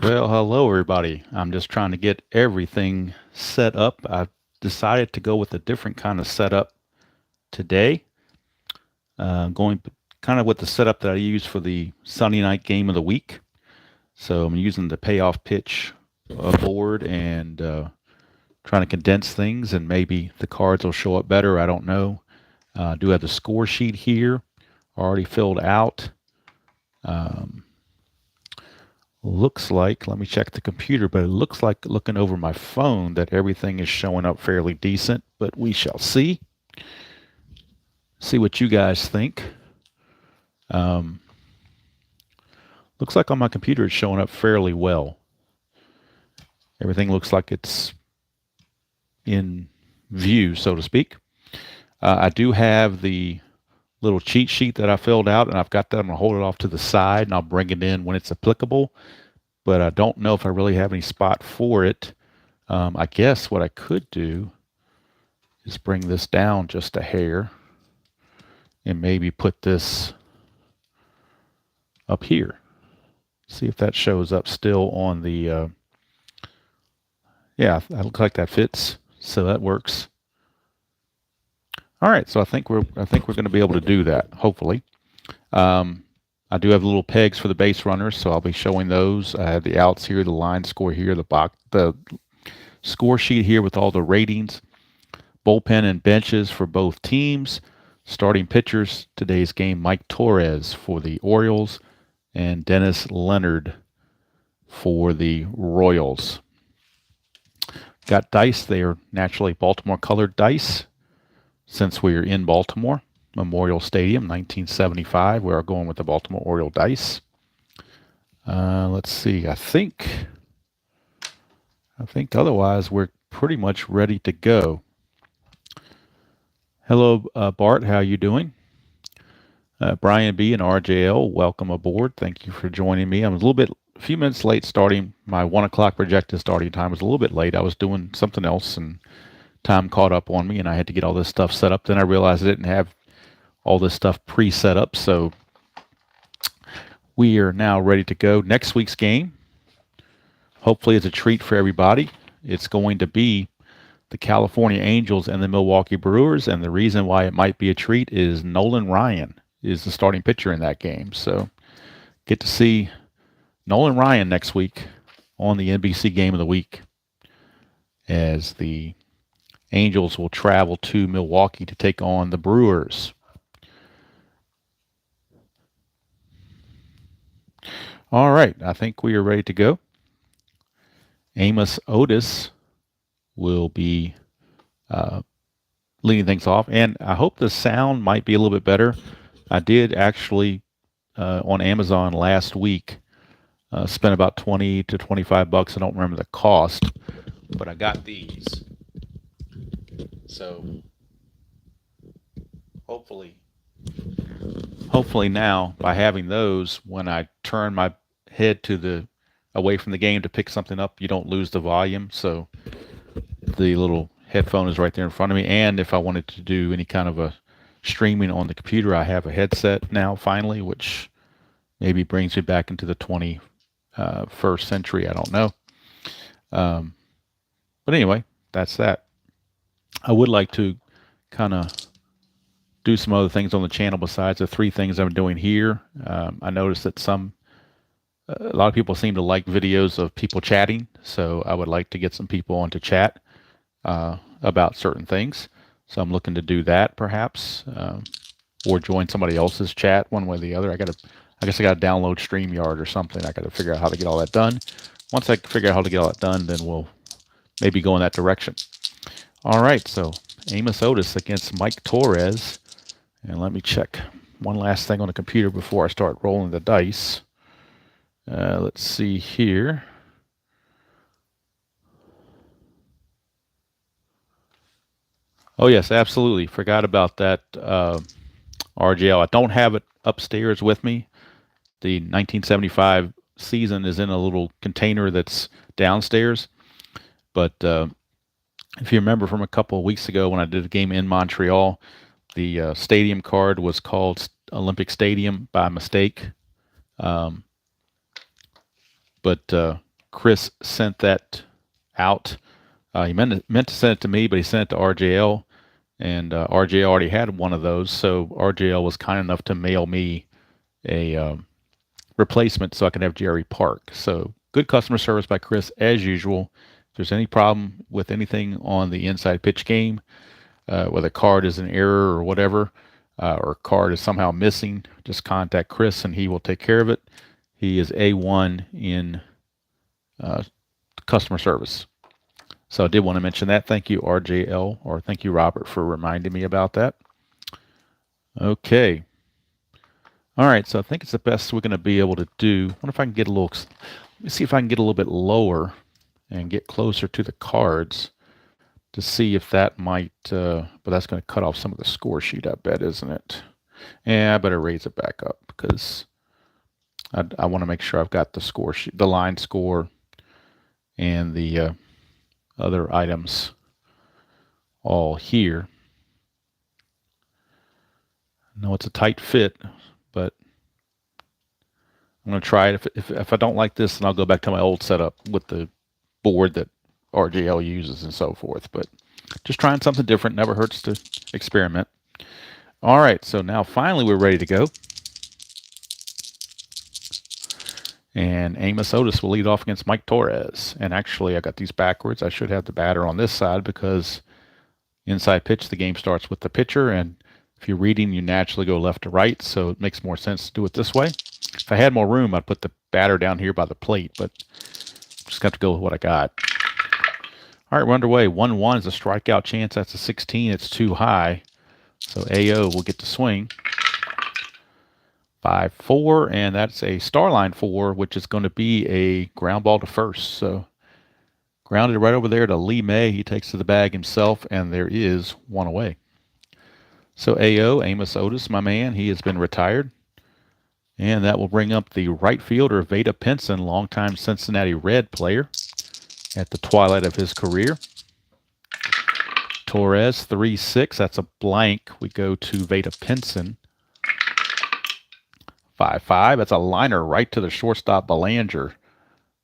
Well, hello everybody. I'm just trying to get everything set up. I decided to go with a different kind of setup today. Going kind of with the setup that I use for the Sunday night game of the week. So I'm using the payoff pitch board and trying to condense things, and maybe the cards will show up better. I don't know. I do have the score sheet here already filled out. Um, Looks like, let me check the computer, but it looks like looking over my phone that everything is showing up fairly decent, but we shall see. See what you guys think. Um, Looks like on my computer it's showing up fairly well. Everything looks like it's in view, so to speak. I do have the little cheat sheet that I filled out, and I've got that. I'm going to hold it off to the side, and I'll bring it in when it's applicable. But I don't know if I really have any spot for it. I guess what I could do is bring this down just a hair and maybe put this up here. See if that shows up still on the, yeah, that looks like that fits. So that works. All right, so I think we're going to be able to do that, hopefully. I do have little pegs for the base runners, so I'll be showing those. I have the outs here, the line score here, the score sheet here with all the ratings, bullpen and benches for both teams. Starting pitchers, today's game, Mike Torres for the Orioles and Dennis Leonard for the Royals. Got dice. They are naturally Baltimore colored dice since we are in Baltimore. Memorial Stadium, 1975. We are going with the Baltimore Oriole dice. Let's see. I think otherwise we're pretty much ready to go. Hello, Bart. How are you doing? Brian B and RJL, welcome aboard. Thank you for joining me. I'm a few minutes late starting. My 1 o'clock projected starting time was a little bit late. I was doing something else and time caught up on me, and I had to get all this stuff set up. Then I realized I didn't have all this stuff pre-set up, so we are now ready to go. Next week's game, hopefully it's a treat for everybody. It's going to be the California Angels and the Milwaukee Brewers, and the reason why it might be a treat is Nolan Ryan is the starting pitcher in that game. So get to see Nolan Ryan next week on the NBC game of the week as the Angels will travel to Milwaukee to take on the Brewers. All right, I think we are ready to go. Amos Otis will be leading things off, and I hope the sound might be a little bit better. I did actually on Amazon last week spend about $20 to $25. I don't remember the cost, but I got these. So hopefully now by having those, when I turn my head away from the game to pick something up, you don't lose the volume. So the little headphone is right there in front of me. And if I wanted to do any kind of a streaming on the computer, I have a headset now finally, which maybe brings me back into the 21st century. I don't know. But anyway, that's that. I would like to kind of do some other things on the channel besides the three things I'm doing here. I noticed that a lot of people seem to like videos of people chatting, so I would like to get some people on to chat about certain things. So I'm looking to do that perhaps, or join somebody else's chat one way or the other. I guess I got to download StreamYard or something. I got to figure out how to get all that done. Once I figure out how to get all that done, then we'll maybe go in that direction. All right, so Amos Otis against Mike Torres. And let me check one last thing on the computer before I start rolling the dice. Let's see here. Oh, yes, absolutely. Forgot about that RGL. I don't have it upstairs with me. The 1975 season is in a little container that's downstairs. But if you remember from a couple of weeks ago when I did a game in Montreal, the stadium card was called Olympic Stadium by mistake. But Chris sent that out. He meant to send it to me, but he sent it to RJL, and RJL already had one of those, so RJL was kind enough to mail me a replacement so I can have Jerry park. So good customer service by Chris as usual. If there's any problem with anything on the inside pitch game, whether card is an error or whatever, or card is somehow missing, just contact Chris and he will take care of it. He is A1 in customer service. So I did want to mention that. Thank you, RJL, or thank you, Robert, for reminding me about that. Okay. All right, so I think it's the best we're going to be able to do. I wonder if I can get a little, let me see if I can get a little bit lower and get closer to the cards to see if that might, but that's going to cut off some of the score sheet, I bet, isn't it? Yeah, I better raise it back up because I want to make sure I've got the score sheet, the line score, and the other items all here. I know it's a tight fit, but I'm going to try it. If I don't like this, then I'll go back to my old setup with the board that RJL uses and so forth. But just trying something different. Never hurts to experiment. All right, so now finally we're ready to go. And Amos Otis will lead off against Mike Torres. And actually, I got these backwards. I should have the batter on this side because inside pitch, the game starts with the pitcher. And if you're reading, you naturally go left to right. So it makes more sense to do it this way. If I had more room, I'd put the batter down here by the plate. But just got to go with what I got. All right, we're underway. 1-1 is a strikeout chance. That's a 16. It's too high. So AO will get to swing. 5-4, and that's a star line 4, which is going to be a ground ball to first. So grounded right over there to Lee May. He takes to the bag himself, and there is one away. So AO, Amos Otis, my man, he has been retired. And that will bring up the right fielder, Vada Pinson, longtime Cincinnati Red player at the twilight of his career. Torres, 3-6. That's a blank. We go to Vada Pinson. 5-5. That's a liner right to the shortstop, Belanger.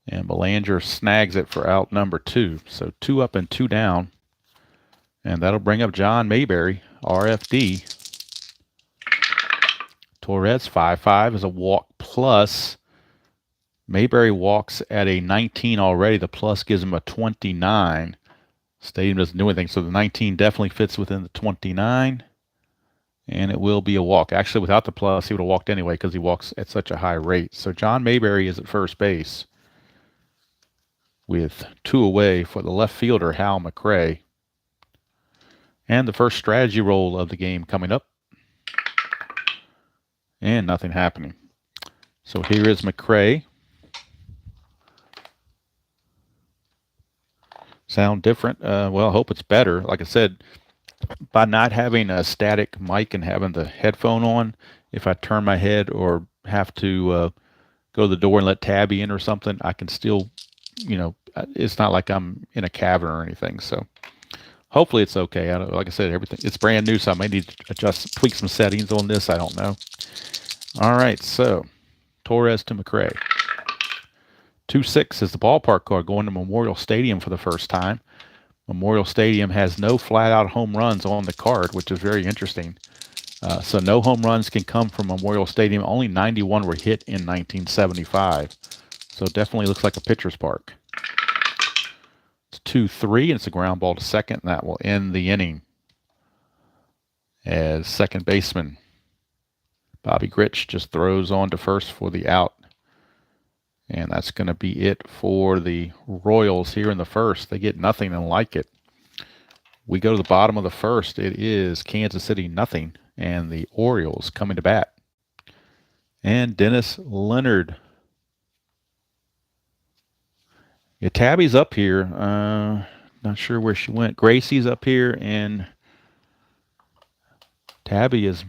And Belanger snags it for out number 2. So 2 up and 2 down. And that'll bring up John Mayberry, RFD. Torres, 5-5 is a walk plus. Mayberry walks at a 19 already. The plus gives him a 29. Stadium doesn't do anything, so the 19 definitely fits within the 29. And it will be a walk. Actually, without the plus, he would have walked anyway because he walks at such a high rate. So John Mayberry is at first base with 2 away for the left fielder, Hal McRae. And the first strategy roll of the game coming up. And nothing happening. So here is McRae. Sound different? Well, I hope it's better. Like I said, by not having a static mic and having the headphone on, if I turn my head or have to go to the door and let Tabby in or something, I can still, it's not like I'm in a cavern or anything. So hopefully it's okay. Like I said, everything, it's brand new, so I may need to tweak some settings on this. I don't know. All right, so Torres to McRae. 2-6 is the ballpark card going to Memorial Stadium for the first time. Memorial Stadium has no flat-out home runs on the card, which is very interesting. So no home runs can come from Memorial Stadium. Only 91 were hit in 1975. So it definitely looks like a pitcher's park. It's 2-3, and it's a ground ball to second, and that will end the inning. As second baseman Bobby Grich just throws on to first for the out. And that's going to be it for the Royals here in the first. They get nothing and like it. We go to the bottom of the first. It is Kansas City nothing, and the Orioles coming to bat. And Dennis Leonard. Yeah, Tabby's up here. Not sure where she went. Gracie's up here, and Tabby has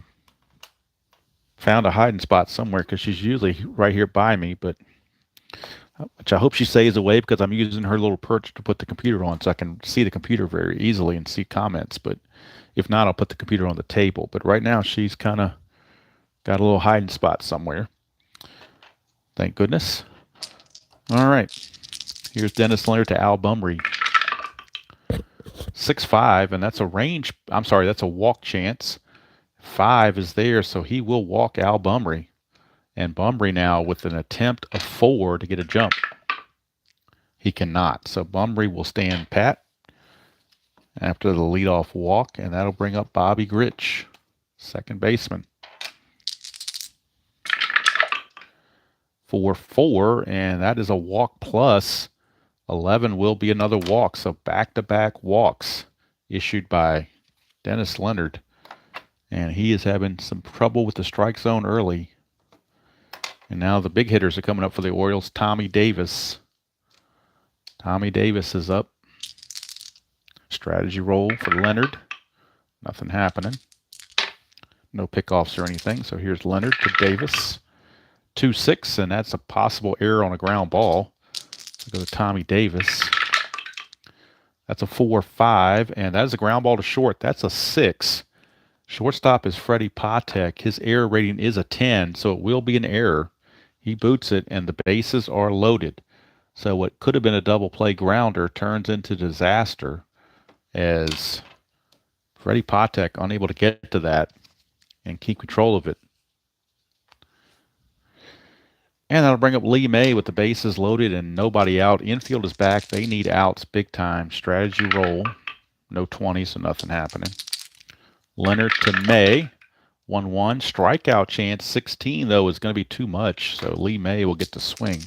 found a hiding spot somewhere because she's usually right here by me, but which I hope she stays away because I'm using her little perch to put the computer on so I can see the computer very easily and see comments. But if not, I'll put the computer on the table. But right now, she's kind of got a little hiding spot somewhere. Thank goodness. All right. Here's Dennis Leonard to Al Bumry. 6-5, and that's a range. I'm sorry, that's a walk chance. 5 is there, so he will walk Al Bumry. And Bumry now with an attempt of 4 to get a jump. He cannot. So Bumry will stand pat after the leadoff walk, and that'll bring up Bobby Grich, second baseman. 4-4, and that is a walk plus. 11 will be another walk, so back-to-back walks issued by Dennis Leonard. And he is having some trouble with the strike zone early. And now the big hitters are coming up for the Orioles. Tommy Davis. Tommy Davis is up. Strategy roll for Leonard. Nothing happening. No pickoffs or anything. So here's Leonard to Davis. 2-6, and that's a possible error on a ground ball. So go to Tommy Davis. That's a 4-5, and that is a ground ball to short. That's a 6. Shortstop is Freddie Patek. His error rating is a 10, so it will be an error. He boots it, and the bases are loaded. So what could have been a double play grounder turns into disaster as Freddie Patek unable to get to that and keep control of it. And that'll bring up Lee May with the bases loaded and nobody out. Infield is back. They need outs big time. Strategy roll. No 20, so nothing happening. Leonard to May. 1-1. Strikeout chance. 16, though, is going to be too much. So Lee May will get to swing.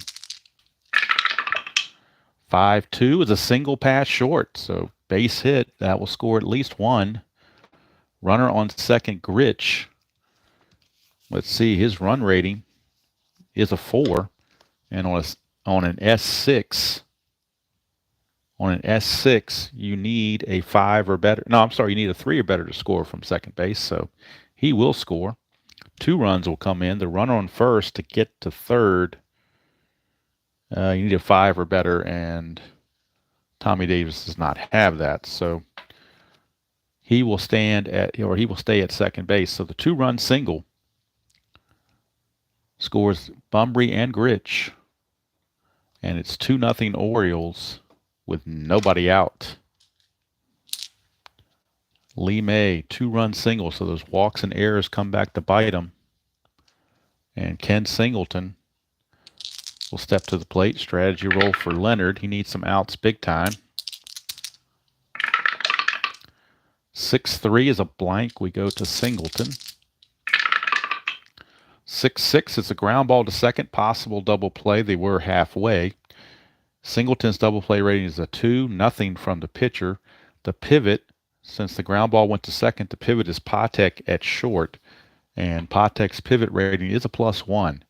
5-2 is a single pass short. So base hit. That will score at least 1. Runner on second, Grich. Let's see his run rating is a 4, and on an S6, you need a 5 or better. No, I'm sorry, you need a 3 or better to score from second base. So he will score. 2 runs will come in. The runner on first to get to third, you need a 5 or better, and Tommy Davis does not have that. So he will stay at second base. So the 2-run single scores Bumry and Grich, and it's 2-0 Orioles with nobody out. Lee May, 2-run single, so those walks and errors come back to bite him. And Ken Singleton will step to the plate. Strategy roll for Leonard. He needs some outs big time. 6-3 is a blank. We go to Singleton. 6-6 is a ground ball to second, possible double play. They were halfway. Singleton's double play rating is a 2, nothing from the pitcher. The pivot, since the ground ball went to second, the pivot is Patek at short, and Patek's pivot rating is a +1.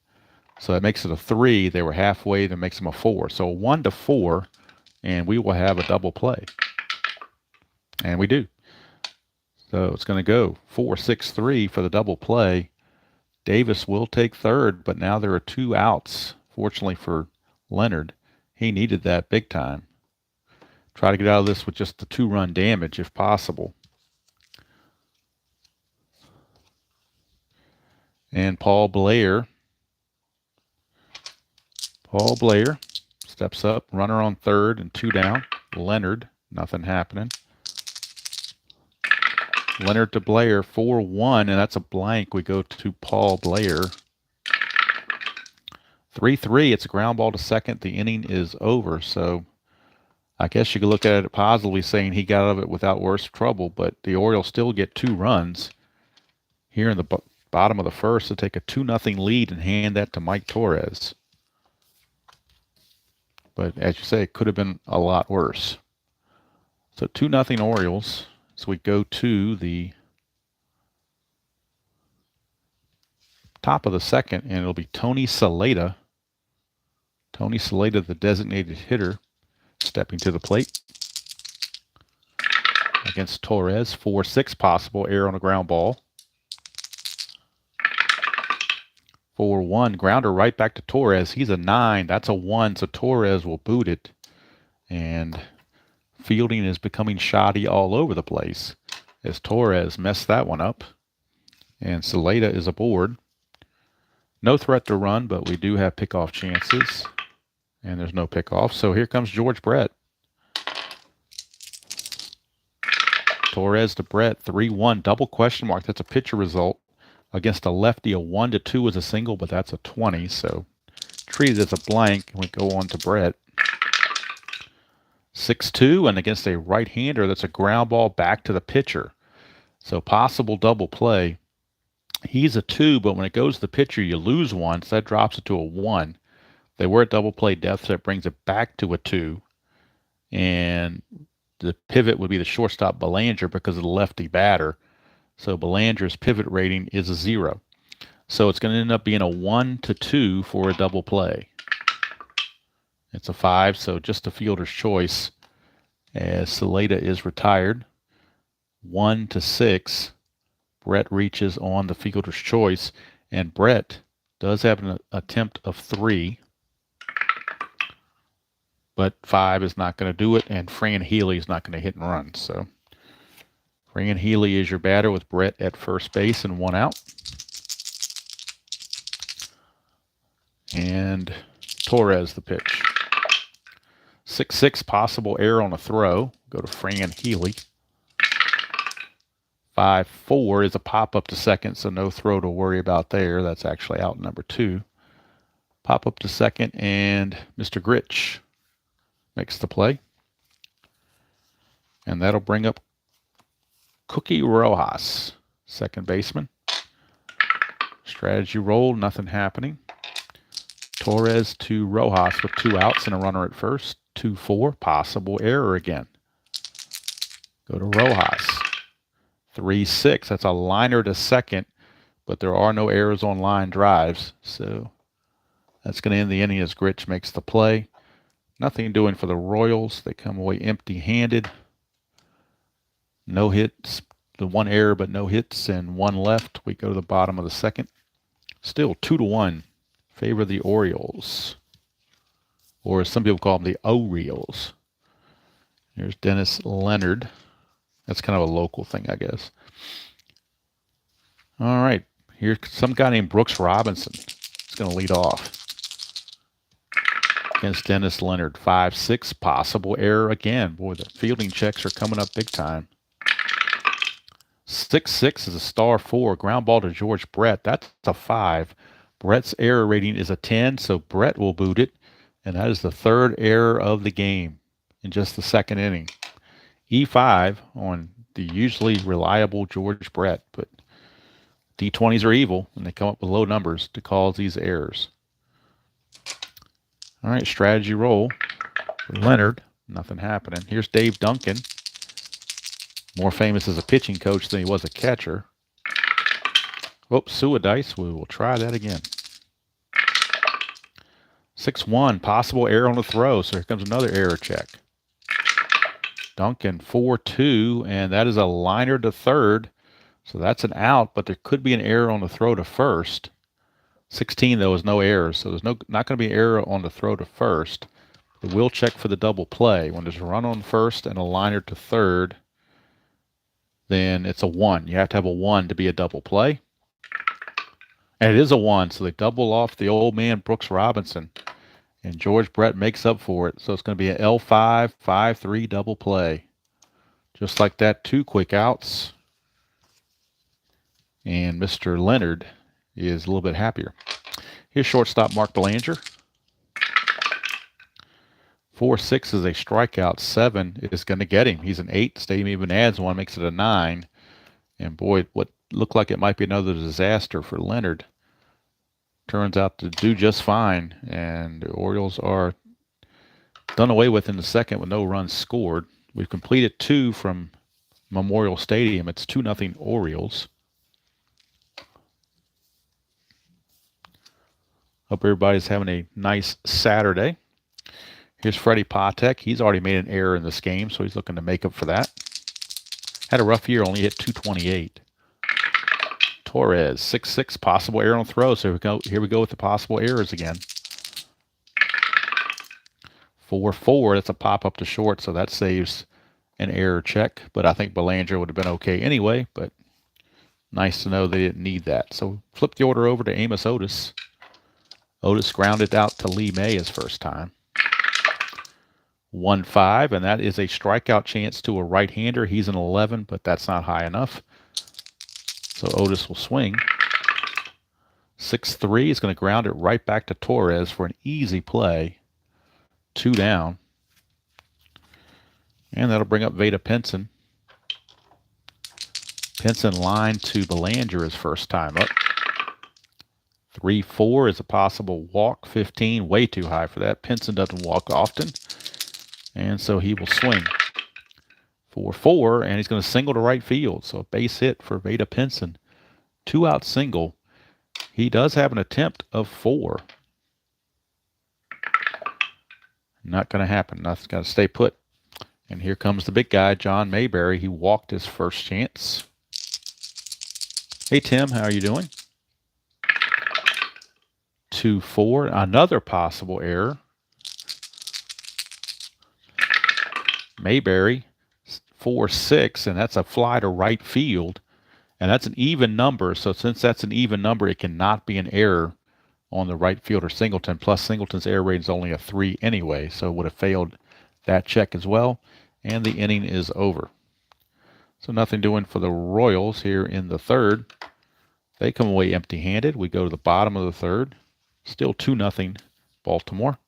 So that makes it a 3. They were halfway. That makes them a 4. So 1-4, and we will have a double play. And we do. So it's going to go 4-6-3 for the double play. Davis will take third, but now there are 2 outs. Fortunately for Leonard, he needed that big time. Try to get out of this with just the 2-run damage if possible. And Paul Blair steps up, runner on third and 2 down. Leonard, nothing happening. Leonard to Blair, 4-1, and that's a blank. We go to Paul Blair. 3-3, it's a ground ball to second. The inning is over, so I guess you could look at it positively, saying he got out of it without worse trouble, but the Orioles still get 2 runs here in the bottom of the first to take a 2-0 lead and hand that to Mike Torres. But as you say, it could have been a lot worse. So 2-0 Orioles. So we go to the top of the second, and it'll be Tony Saleta. Tony Saleta, the designated hitter, stepping to the plate against Torres. 4-6 possible, error on a ground ball. 4-1, grounder right back to Torres. He's a 9. That's a 1, so Torres will boot it. And fielding is becoming shoddy all over the place as Torres messed that one up. And Saleta is aboard. No threat to run, but we do have pickoff chances. And there's no pickoff. So here comes George Brett. Torres to Brett, 3-1, double question mark. That's a pitcher result. Against a lefty, a 1-2 is a single, but that's a 20. So treat it as a blank, and we go on to Brett. 6-2, and against a right-hander, that's a ground ball back to the pitcher. So possible double play. He's a 2, but when it goes to the pitcher, you lose 1, so that drops it to a 1. They were at double play depth, so it brings it back to a 2. And the pivot would be the shortstop Belanger because of the lefty batter. So Belanger's pivot rating is a 0. So it's going to end up being a 1-2 for a double play. It's a 5, so just a fielder's choice as Saleta is retired. 1-6. Brett reaches on the fielder's choice, and Brett does have an attempt of 3. But 5 is not going to do it, and Fran Healy is not going to hit and run. So Fran Healy is your batter with Brett at first base and 1 out. And Torres the pitch. 6-6, possible error on a throw. Go to Fran Healy. 5-4 is a pop up to second, so no throw to worry about there. That's actually out number 2. Pop up to second, and Mr. Gritch makes the play. And that'll bring up Cookie Rojas, second baseman. Strategy roll, nothing happening. Torres to Rojas with 2 outs and a runner at first. 2-4, possible error again. Go to Rojas. 3-6, that's a liner to second, but there are no errors on line drives. So that's going to end the inning as Gritch makes the play. Nothing doing for the Royals. They come away empty-handed. No hits, the 1 error, but no hits, and 1 left. We go to the bottom of the second. Still 2-1. Favor the Orioles. Or as some people call them, the Orioles. Here's Dennis Leonard. That's kind of a local thing, I guess. All right. Here's some guy named Brooks Robinson. He's going to lead off against Dennis Leonard. 5-6, possible error again. Boy, the fielding checks are coming up big time. 6-6 is a star 4. Ground ball to George Brett. That's a 5. Brett's error rating is a 10, so Brett will boot it. And that is the 3rd error of the game in just the 2nd inning. E5 on the usually reliable George Brett, but D20s are evil, and they come up with low numbers to cause these errors. All right, strategy roll for Leonard. Nothing happening. Here's Dave Duncan, more famous as a pitching coach than he was a catcher. Oops, Suadice. We will try that again. 6-1, possible error on the throw. So here comes another error check. Duncan 4-2, and that is a liner to third. So that's an out, but there could be an error on the throw to first. 16, though, is no errors. So there's not going to be an error on the throw to first. But we'll check for the double play. When there's a run on first and a liner to third, then it's a 1. You have to have a 1 to be a double play. And it is a 1, so they double off the old man Brooks Robinson. And George Brett makes up for it. So it's going to be an L5, 5-3 double play. Just like that, 2 quick outs. And Mr. Leonard is a little bit happier. Here's shortstop Mark Belanger. 4-6 is a strikeout. 7 is going to get him. He's an 8. Stadium even adds 1, makes it a 9. And boy, what looked like it might be another disaster for Leonard turns out to do just fine. And the Orioles are done away with in the second with no runs scored. We've completed 2 from Memorial Stadium. It's 2-0 Orioles. Hope everybody's having a nice Saturday. Here's Freddie Patek. He's already made an error in this game, so he's looking to make up for that. Had a rough year, only hit 228. Torres, 6-6, possible error on throw. So here we go with the possible errors again. 4-4, that's a pop-up to short, so that saves an error check. But I think Belanger would have been okay anyway, but nice to know they didn't need that. So flip the order over to Amos Otis. Otis grounded out to Lee May his first time. 1-5, and that is a strikeout chance to a right-hander. He's an 11, but that's not high enough. So Otis will swing. 6-3 is going to ground it right back to Torres for an easy play. 2 down. And that'll bring up Veda Pinson. Pinson line to Belanger his first time up. 3-4 is a possible walk. 15, way too high for that. Pinson doesn't walk often. And so he will swing. 4-4, and he's going to single to right field. So a base hit for Veda Pinson. 2-out single. He does have an attempt of 4. Not going to happen. Nothing's got to stay put. And here comes the big guy, John Mayberry. He walked his first chance. Hey, Tim, how are you doing? 2-4. Another possible error. Mayberry, 4-6, and that's a fly to right field. And that's an even number. So since that's an even number, it cannot be an error on the right fielder Singleton. Plus, Singleton's error rate is only a 3 anyway, so it would have failed that check as well. And the inning is over. So nothing doing for the Royals here in the third. They come away empty-handed. We go to the bottom of the third. Still 2-0 Baltimore.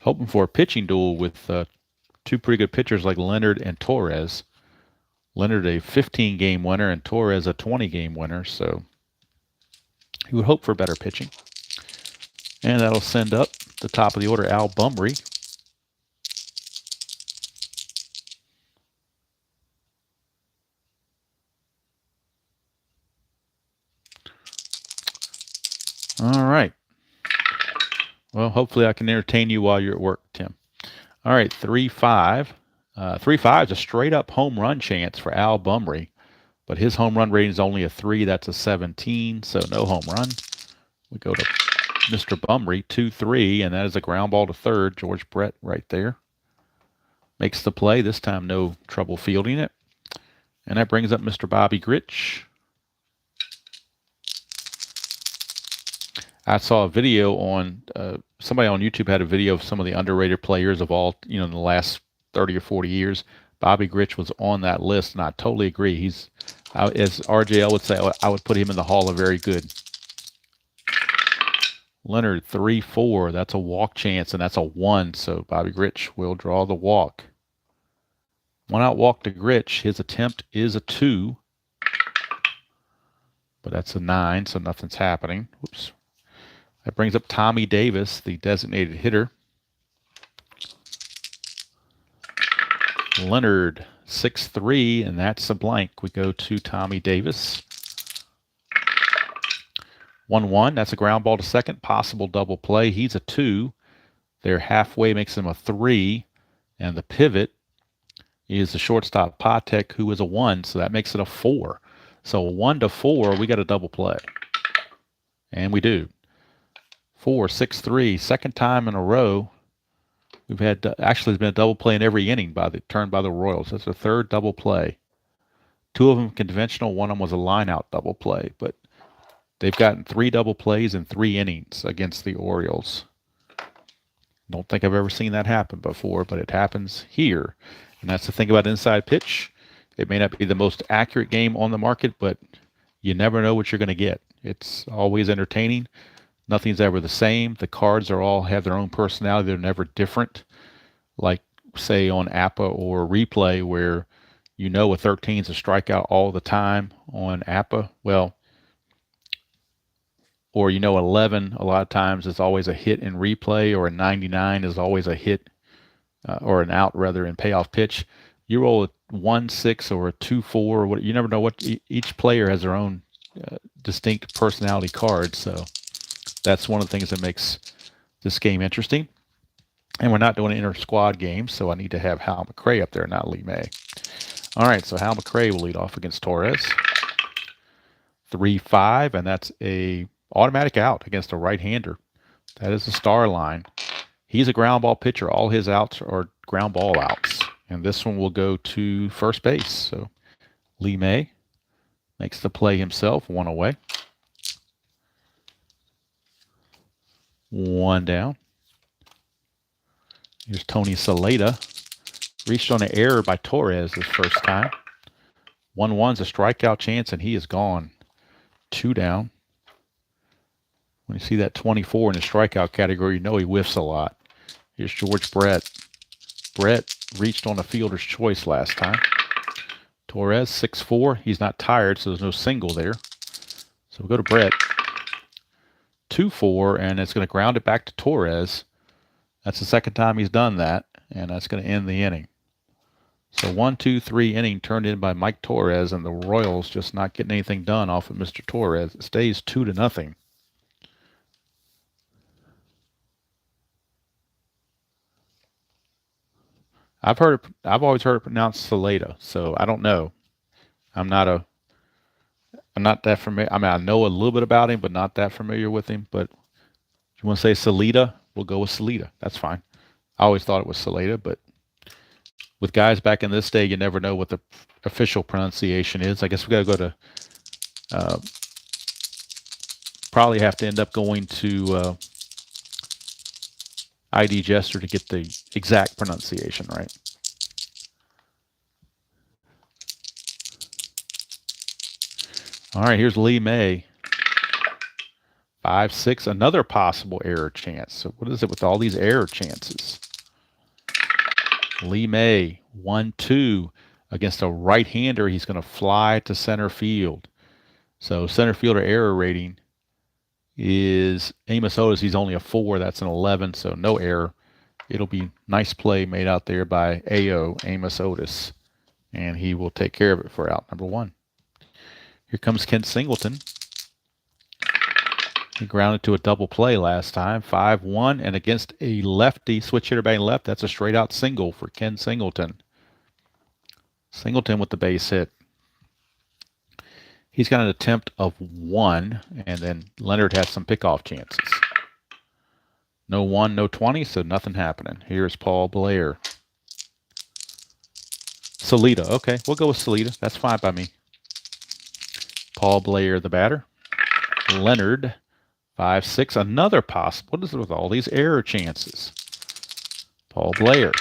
Hoping for a pitching duel with two pretty good pitchers like Leonard and Torres. Leonard a 15-game winner and Torres a 20-game winner, so he would hope for better pitching. And that'll send up the top of the order Al Bumry. All right. Well, hopefully I can entertain you while you're at work, Tim. All right, 3-5. 3-5 is a straight-up home run chance for Al Bumry, but his home run rating is only a 3. That's a 17, so no home run. We go to Mr. Bumry, 2-3, and that is a ground ball to third. George Brett right there. Makes the play. This time no trouble fielding it. And that brings up Mr. Bobby Grich. I saw a video on, somebody on YouTube had a video of some of the underrated players of all, in the last 30 or 40 years. Bobby Grich was on that list, and I totally agree. He's, as RJL would say, I would put him in the Hall of Very Good. Leonard, 3-4. That's a walk chance, and that's a 1, so Bobby Grich will draw the walk. 1-out walk to Grich. His attempt is a 2, but that's a 9, so nothing's happening. Whoops. That brings up Tommy Davis, the designated hitter. Leonard, 6-3, and that's a blank. We go to Tommy Davis. 1-1, that's a ground ball to second. Possible double play. He's a 2. They're halfway, makes him a 3. And the pivot is the shortstop, Patek, who is a 1, so that makes it a 4. So 1-4, we got a double play. And we do. 4-6-3, second time in a row. We've had, actually, there's been a double play in every inning turned by the Royals. That's the third double play. 2 of them conventional, one of them was a line-out double play. But they've gotten 3 double plays in 3 innings against the Orioles. Don't think I've ever seen that happen before, but it happens here. And that's the thing about inside pitch. It may not be the most accurate game on the market, but you never know what you're going to get. It's always entertaining. Nothing's ever the same. The cards all have their own personality. They're never different. Like, say, on APA or replay, where a 13 is a strikeout all the time on APA. Well, or 11 a lot of times is always a hit in replay, or a 99 is always a hit or an out rather in payoff pitch. You roll a 1-6 or a 2-4 or what, you never know what each player has their own distinct personality card. So that's one of the things that makes this game interesting. And we're not doing an inter-squad game, so I need to have Hal McRae up there, not Lee May. All right, so Hal McRae will lead off against Torres. 3-5, and that's a automatic out against a right-hander. That is the star line. He's a ground ball pitcher. All his outs are ground ball outs. And this one will go to first base. So Lee May makes the play himself, 1 away. 1 down. Here's Tony Saleta. Reached on an error by Torres his first time. 1-1's a strikeout chance, and he is gone. 2 down. When you see that 24 in the strikeout category, you know he whiffs a lot. Here's George Brett. Brett reached on a fielder's choice last time. Torres, 6-4. He's not tired, so there's no single there. So we'll go to Brett. 2-4, and it's going to ground it back to Torres. That's the second time he's done that, and that's going to end the inning. So 1-2-3 inning turned in by Mike Torres, and the Royals just not getting anything done off of Mr. Torres. It stays 2-0. I've always heard it pronounced Saleta, so I don't know. I'm not that familiar. I mean, I know a little bit about him, but not that familiar with him. But if you want to say Saleta, we'll go with Saleta. That's fine. I always thought it was Saleta, but with guys back in this day, you never know what the official pronunciation is. I guess we got to go to, probably have to end up going to ID Jester to get the exact pronunciation right. All right, here's Lee May. 5-6, another possible error chance. So what is it with all these error chances? Lee May, 1-2 against a right-hander. He's going to fly to center field. So center fielder error rating is Amos Otis. He's only a 4. That's an 11, so no error. It'll be nice play made out there by AO, Amos Otis, and he will take care of it for out number 1. Here comes Kent Singleton. He grounded to a double play last time, 5-1, and against a lefty, switch hitter batting left, that's a straight-out single for Ken Singleton. Singleton with the base hit. He's got an attempt of 1, and then Leonard has some pickoff chances. No 1, no 20, so nothing happening. Here's Paul Blair. Saleta, okay, we'll go with Saleta. That's fine by me. Paul Blair, the batter. Leonard, 5-6, another possible. What is it with all these error chances? Paul Blair,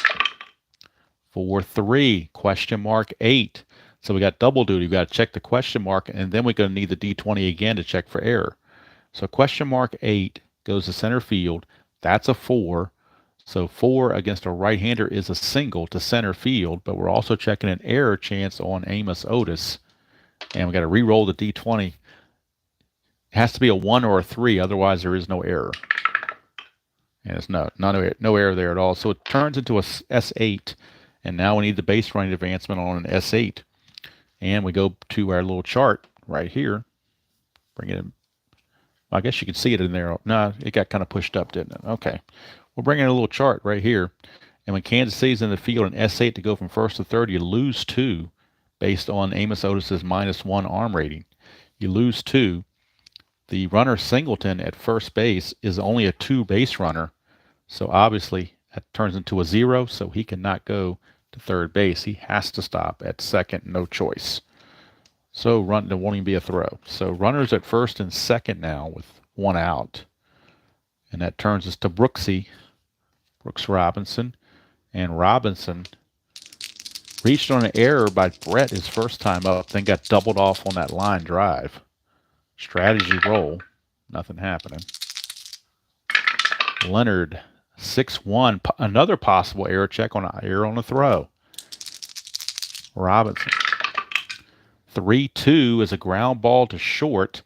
4-3, question mark 8. So we got double duty. We got to check the question mark, and then we're going to need the D20 again to check for error. So question mark 8 goes to center field. That's a 4. So 4 against a right-hander is a single to center field, but we're also checking an error chance on Amos Otis. And we got to re-roll the D20. It has to be a 1 or a 3, otherwise there is no error. And it's no error there at all. So it turns into a S8, and now we need the base running advancement on an S8. And we go to our little chart right here. Bring it in. Well, I guess you can see it in there. No, it got kind of pushed up, didn't it? Okay. We'll bring in a little chart right here. And when Kansas City's in the field in S8 to go from first to third, you lose 2 based on Amos Otis's -1 arm rating. You lose 2. The runner Singleton at first base is only a 2 base runner. So obviously that turns into a 0, so he cannot go to third base. He has to stop at second, no choice. So there won't even be a throw. So runners at first and second now with 1 out. And that turns us to Brooks Robinson. And Robinson reached on an error by Brett his first time up, then got doubled off on that line drive. Strategy roll. Nothing happening. Leonard, 6-1. Another possible error check on an error on a throw. Robinson. 3-2 is a ground ball to short.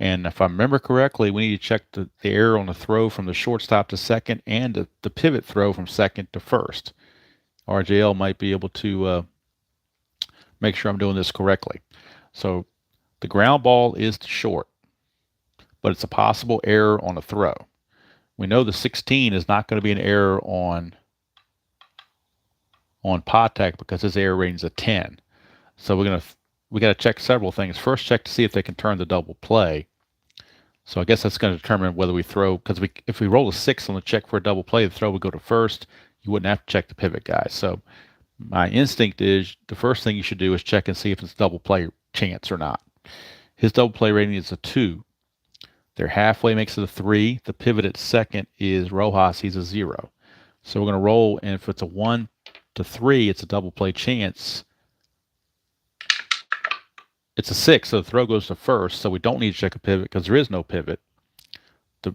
And if I remember correctly, we need to check the error on the throw from the shortstop to second and the pivot throw from second to first. RJL might be able to make sure I'm doing this correctly. So the ground ball is to short, but it's a possible error on a throw. We know the 16 is not going to be an error on Patek because his error rating is a 10. So we got to check several things. First, check to see if they can turn the double play. So I guess that's going to determine whether we throw, because if we roll a 6 on the check for a double play, the throw would go to first. You wouldn't have to check the pivot guy. So my instinct is the first thing you should do is check and see if it's double play chance or not. His double play rating is a 2. Their halfway makes it a 3. The pivot at second is Rojas. He's a 0. So we're going to roll, and if it's a 1 to 3, it's a double play chance. It's a 6, so the throw goes to first, so we don't need to check a pivot because there is no pivot.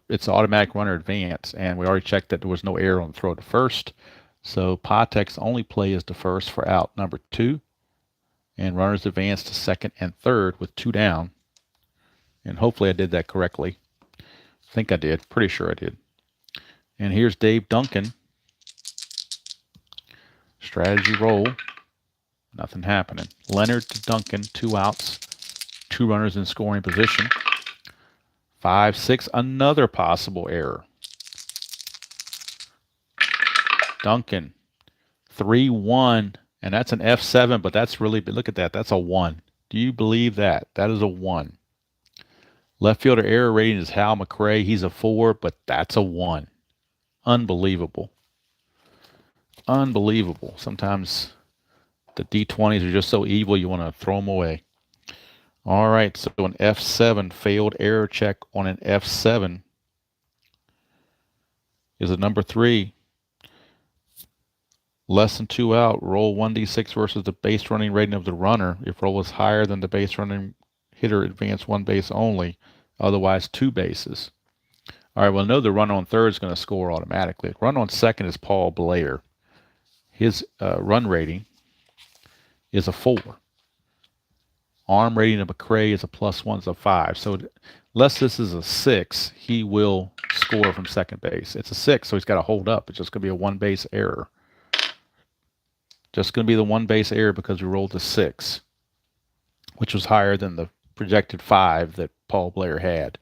It's an automatic runner advance, and we already checked that there was no error on the throw to first. So Patek's only play is to first for out number 2, and runners advance to second and third with 2 down. And hopefully I did that correctly. I think I did. Pretty sure I did. And here's Dave Duncan. Strategy roll. Nothing happening. Leonard to Duncan, 2 outs, 2 runners in scoring position. 5-6, another possible error. Duncan, 3-1, and that's an F7, but that's really, look at that, that's a 1. Do you believe that? That is a 1. Left fielder error rating is Hal McRae. He's a 4, but that's a 1. Unbelievable. Unbelievable. Sometimes the D20s are just so evil you want to throw them away. All right, so an F7, failed error check on an F7 is a number 3. Less than 2 out, roll 1d6 versus the base running rating of the runner. If roll is higher than the base running hitter, advance 1 base only, otherwise 2 bases. All right, well, I know the runner on third is going to score automatically. The runner on second is Paul Blair. His run rating is a 4. Arm rating of McRae is a +1, is a 5. So unless this is a 6, he will score from second base. It's a 6, so he's got to hold up. It's just going to be a 1 base error. Just going to be the 1 base error because we rolled a 6, which was higher than the projected 5 that Paul Blair had.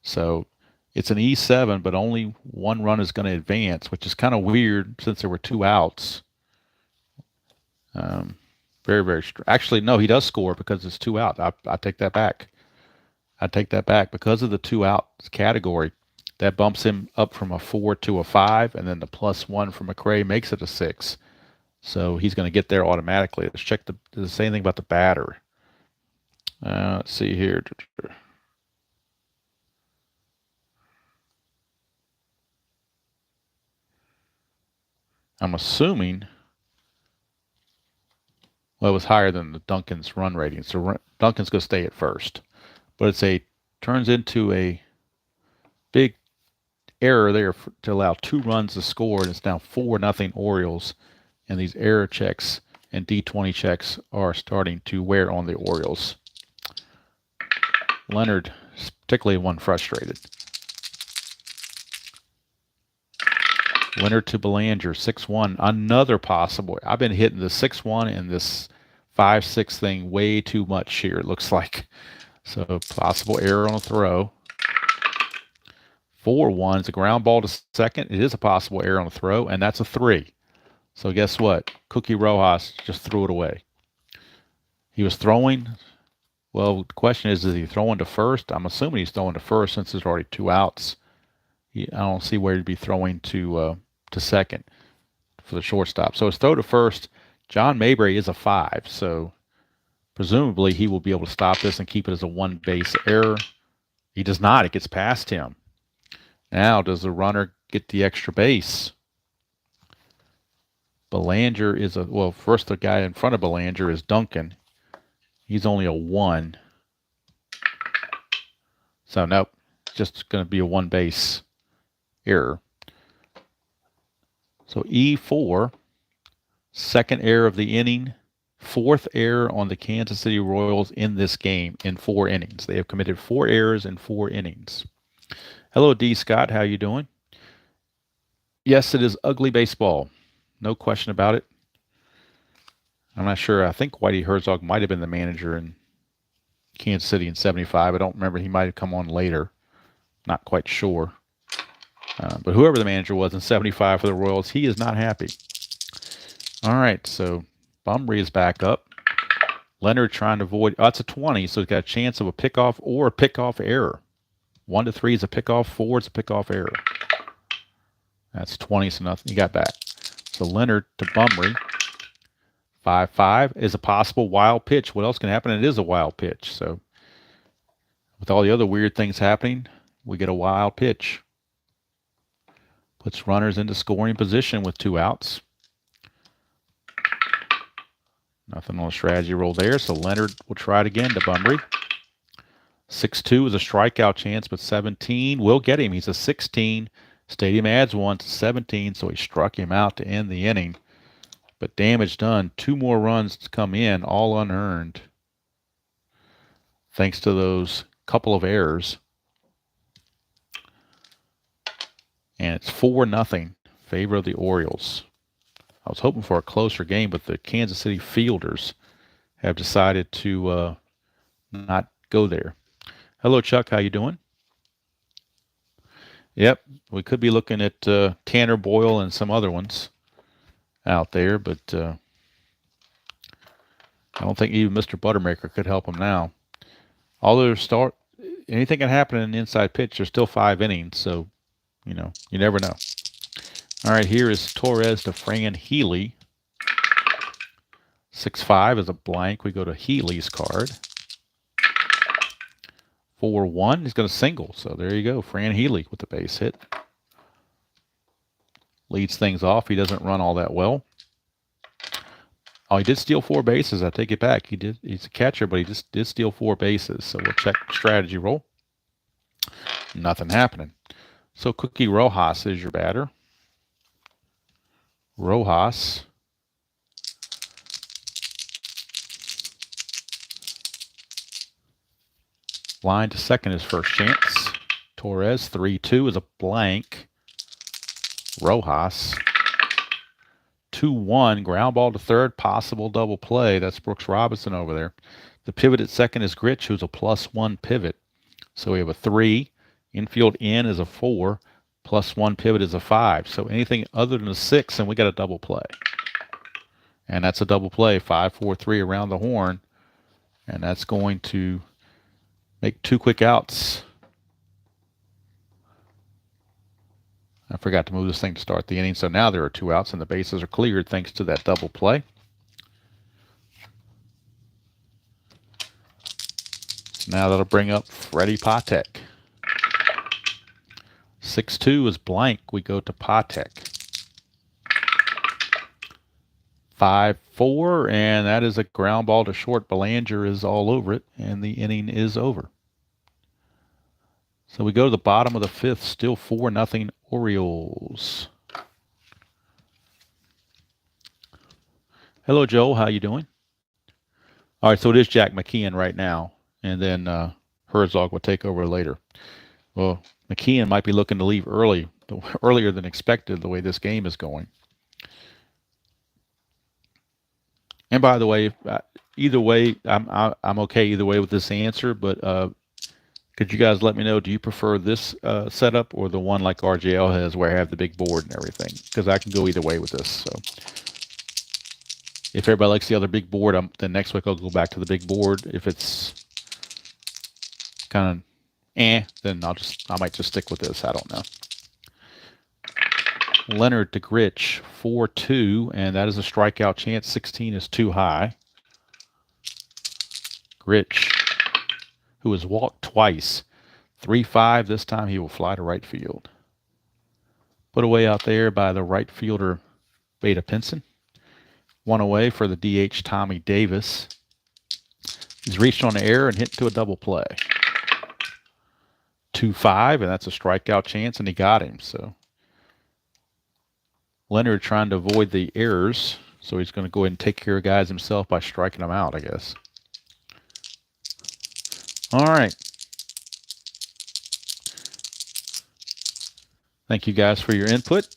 So it's an E7, but only 1 run is going to advance, which is kind of weird since there were 2 outs. Very, very actually, no, he does score because it's 2 out. I take that back. I take that back. Because of the 2 outs category, that bumps him up from a 4 to a 5, and then the +1 from McRae makes it a 6. So he's going to get there automatically. Let's check the same thing about the batter. Let's see here. I'm assuming, well, it was higher than the Duncan's run rating. So Duncan's going to stay at first. But turns into a big error there to allow 2 runs to score, and it's now 4-0 Orioles. And these error checks and D20 checks are starting to wear on the Orioles. Leonard, particularly one frustrated. Leonard to Belanger, 6-1. Another possible. I've been hitting the 6-1 and this 5-6 thing way too much here, it looks like. So possible error on a throw. 4-1 is a ground ball to second. It is a possible error on a throw, and that's a 3. So guess what? Cookie Rojas just threw it away. He was throwing. Well, the question is he throwing to first? I'm assuming he's throwing to first since there's already 2 outs. I don't see where he'd be throwing to second for the shortstop. So his throw to first, John Mabry is a 5. So presumably he will be able to stop this and keep it as a 1 base error. He does not. It gets past him. Now, does the runner get the extra base? Belanger is first the guy in front of Belanger is Duncan. He's only a 1. So nope, just going to be a 1 base error. So E4, second error of the inning, 4th error on the Kansas City Royals in this game in 4 innings. They have committed 4 errors in 4 innings. Hello, D. Scott. How you doing? Yes, it is ugly baseball. No question about it. I'm not sure. I think Whitey Herzog might have been the manager in Kansas City in 75. I don't remember. He might have come on later. Not quite sure. But whoever the manager was in 75 for the Royals, he is not happy. All right, so Bumry is back up. Leonard trying to avoid. Oh, that's a 20, so he's got a chance of a pickoff or a pickoff error. 1 to 3 is a pickoff. 4 is a pickoff error. That's 20, so nothing. He got back. So Leonard to Bumry. 5-5 is a possible wild pitch. What else can happen? It is a wild pitch. So with all the other weird things happening, we get a wild pitch. Puts runners into scoring position with 2 outs. Nothing on a strategy roll there, so Leonard will try it again to Bunbury. 6-2 is a strikeout chance, but 17 will get him. He's a 16. Stadium adds 1 to 17, so he struck him out to end the inning. But damage done. 2 more runs to come in, all unearned, thanks to those couple of errors. And it's 4-0 favor of the Orioles. I was hoping for a closer game, but the Kansas City fielders have decided to not go there. Hello, Chuck. How you doing? Yep, we could be looking at Tanner Boyle and some other ones out there, but I don't think even Mr. Buttermaker could help him now. Although anything can happen in an inside pitch. There's still 5 innings, so you never know. All right, here is Torres to Fran Healy. 6-5 is a blank. We go to Healy's card. 4-1. He's going to single. So there you go. Fran Healy with the base hit. Leads things off. He doesn't run all that well. Oh, he did steal 4 bases. I take it back. He's a catcher, but he just did steal 4 bases. So we'll check strategy roll. Nothing happening. So Cookie Rojas is your batter. Rojas. Line to second is first chance. Torres, 3-2 is a blank. Rojas. 2-1, ground ball to third, possible double play. That's Brooks Robinson over there. The pivot at second is Gritch, who's a +1 pivot. So we have a 3. Infield in is a 4. +1 pivot is a 5. So anything other than a 6, and we got a double play. And that's a double play, 5-4-3 around the horn. And that's going to make 2 quick outs. I forgot to move this thing to start the inning, so now there are 2 outs and the bases are cleared thanks to that double play. Now that'll bring up Freddie Patek. 6-2 is blank. We go to Patek. 5-4, and that is a ground ball to short. Belanger is all over it, and the inning is over. So we go to the bottom of the 5th, still 4-0 Orioles. Hello, Joel. How you doing? All right, so it is Jack McKeon right now, and then Herzog will take over later. Well, McKeon might be looking to leave earlier than expected the way this game is going. And by the way, either way, I'm okay either way with this answer, but could you guys let me know, do you prefer this setup or the one like RJL has where I have the big board and everything? Because I can go either way with this. So if everybody likes the other big board, then next week I'll go back to the big board. If it's kind of then I might just stick with this. I don't know. Leonard to Gritch, 4-2, and that is a strikeout chance. 16 is too high. Gritch, who has walked twice. 3-5, this time he will fly to right field. Put away out there by the right fielder, Beta Pinson. 1 away for the DH, Tommy Davis. He's reached on the air and hit to a double play. 2-5, and that's a strikeout chance, and he got him. So Leonard trying to avoid the errors, so he's going to go ahead and take care of guys himself by striking them out, I guess. All right. Thank you guys for your input.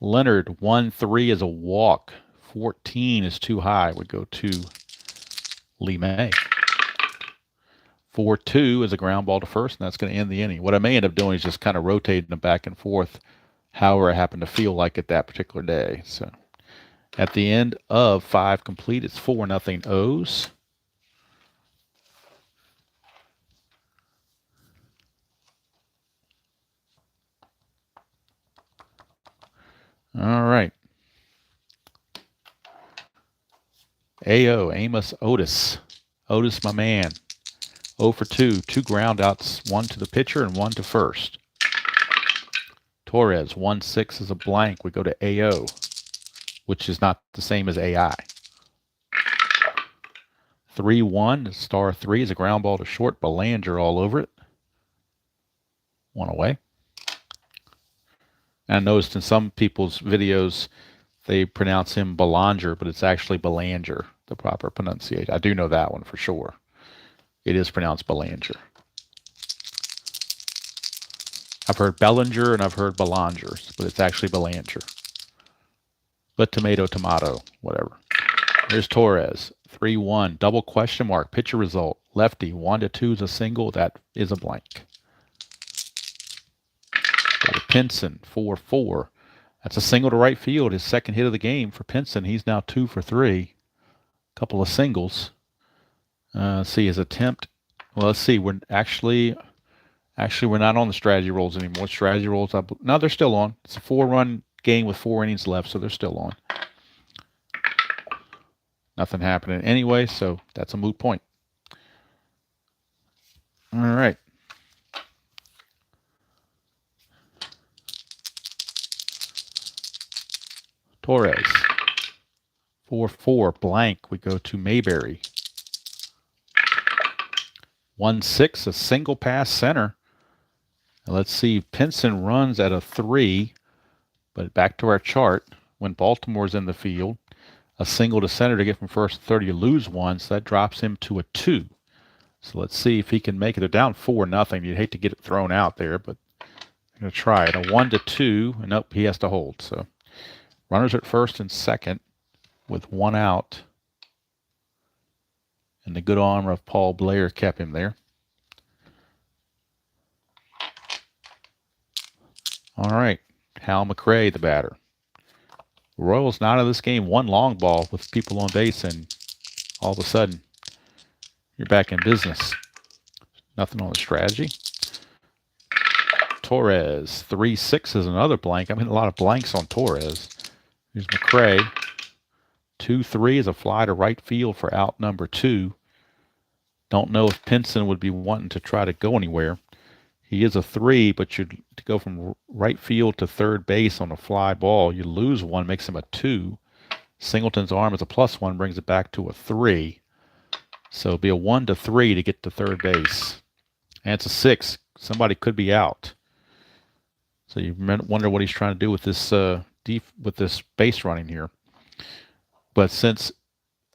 Leonard, 1-3 is a walk. 14 is too high. Would go to Lee May. 4-2 is a ground ball to first, and that's going to end the inning. What I may end up doing is just kind of rotating them back and forth, however I happen to feel like it that particular day. So at the end of 5 complete, it's 4-0 O's. All right. AO, Amos Otis. Otis, my man. 0 for 2. 2 ground outs, 1 to the pitcher and 1 to first. Torres, 1-6 is a blank. We go to AO, which is not the same as AI. 3-1, star 3 is a ground ball to short. Belanger all over it. One away. And I noticed in some people's videos, they pronounce him Belanger, but it's actually Belanger, the proper pronunciation. I do know that one for sure. It is pronounced Belanger. I've heard Bellinger and I've heard Belanger, but it's actually Belanger. But tomato, tomato, whatever. Here's Torres, 3-1, double question mark, pitcher result. Lefty, 1-2 is a single, that is a blank. Go to Pinson, 4-4. That's a single to right field, his second hit of the game for Pinson. He's now 2 for 3. Couple of singles. Let's see his attempt. Well, let's see. We're actually we're not on the strategy rolls anymore. Strategy rolls up. No, they're still on. It's a 4-run game with 4 innings left, so they're still on. Nothing happening anyway, so that's a moot point. All right. Torres, 4-4, blank. We go to Mayberry. 1-6, a single pass center. Now let's see, Pinson runs at a 3, but back to our chart. When Baltimore's in the field, a single to center to get from first to third, you lose 1, so that drops him to a 2. So let's see if he can make it. They're down 4-0. You'd hate to get it thrown out there, but I'm going to try it. A 1-2, and nope, he has to hold. So runners at first and second with 1 out. And the good arm of Paul Blair kept him there. All right, Hal McRae, the batter. Royals not out of this game. 1 long ball with people on base, and all of a sudden, you're back in business. Nothing on the strategy. Torres, 3-6 is another blank. I mean, a lot of blanks on Torres. Here's McRae. 2-3 is a fly to right field for out number 2. Don't know if Pinson would be wanting to try to go anywhere. He is a 3, but to go from right field to third base on a fly ball, you lose 1, makes him a 2. Singleton's arm is a +1, brings it back to a 3. So it'll be a 1-3 to get to third base. And it's a 6. Somebody could be out. So you wonder what he's trying to do with this base running here. But since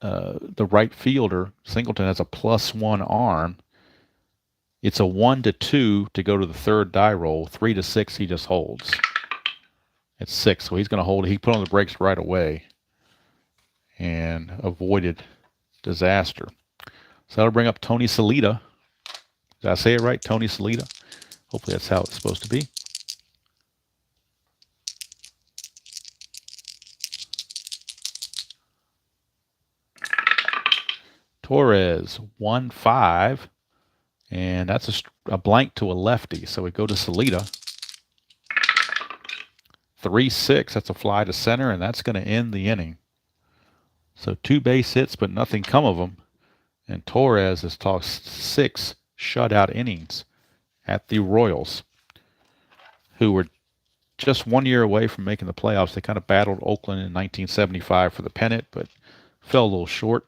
the right fielder, Singleton, has a +1 arm, it's a 1-2 to go to the third die roll. 3-6, he just holds. It's 6, so he's going to hold it. He put on the brakes right away and avoided disaster. So that'll bring up Tony Salita. Did I say it right? Tony Salita. Hopefully that's how it's supposed to be. Torres, 1-5. And that's a blank to a lefty. So we go to Salita. 3-6. That's a fly to center, and that's going to end the inning. So 2 base hits, but nothing come of them. And Torres has tossed 6 shutout innings at the Royals, who were just 1 year away from making the playoffs. They kind of battled Oakland in 1975 for the pennant, but fell a little short.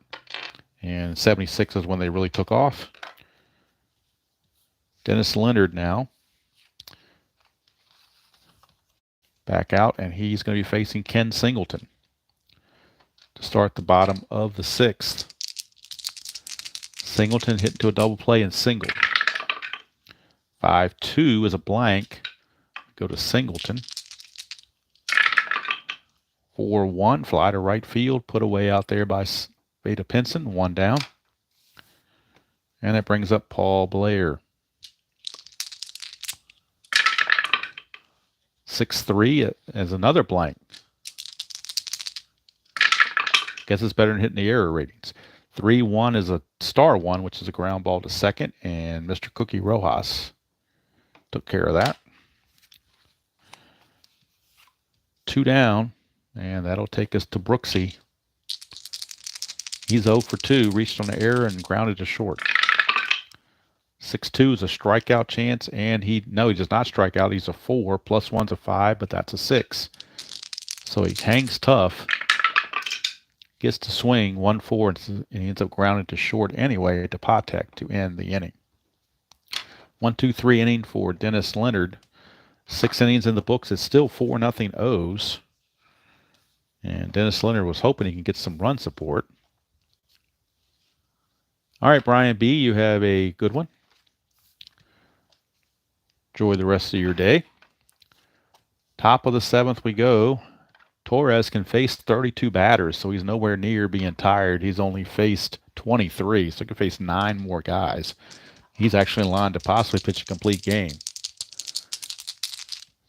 And 76 is when they really took off. Dennis Leonard now back out, and he's going to be facing Ken Singleton to start the bottom of the 6th. Singleton hit into a double play and singled. 5-2 is a blank. Go to Singleton. 4-1, fly to right field, put away out there by Veda Pinson, 1 down. And that brings up Paul Blair. 6-3 as another blank. Guess it's better than hitting the error ratings. 3-1 is a star 1, which is a ground ball to second, and Mr. Cookie Rojas took care of that. 2 down, and that'll take us to Brooksy. He's 0 for 2, reached on the error and grounded to short. 6-2 is a strikeout chance, and he does not strike out. He's a 4, +1's a 5, but that's a 6. So he hangs tough, gets to swing 1-4, and he ends up grounding to short anyway to Patek to end the inning. 1-2-3 inning for Dennis Leonard. 6 innings in the books. It's still 4-0 O's. And Dennis Leonard was hoping he can get some run support. All right, Brian B., you have a good one. Enjoy the rest of your day. Top of the 7th we go. Torres can face 32 batters, so he's nowhere near being tired. He's only faced 23, so he can face 9 more guys. He's actually in line to possibly pitch a complete game.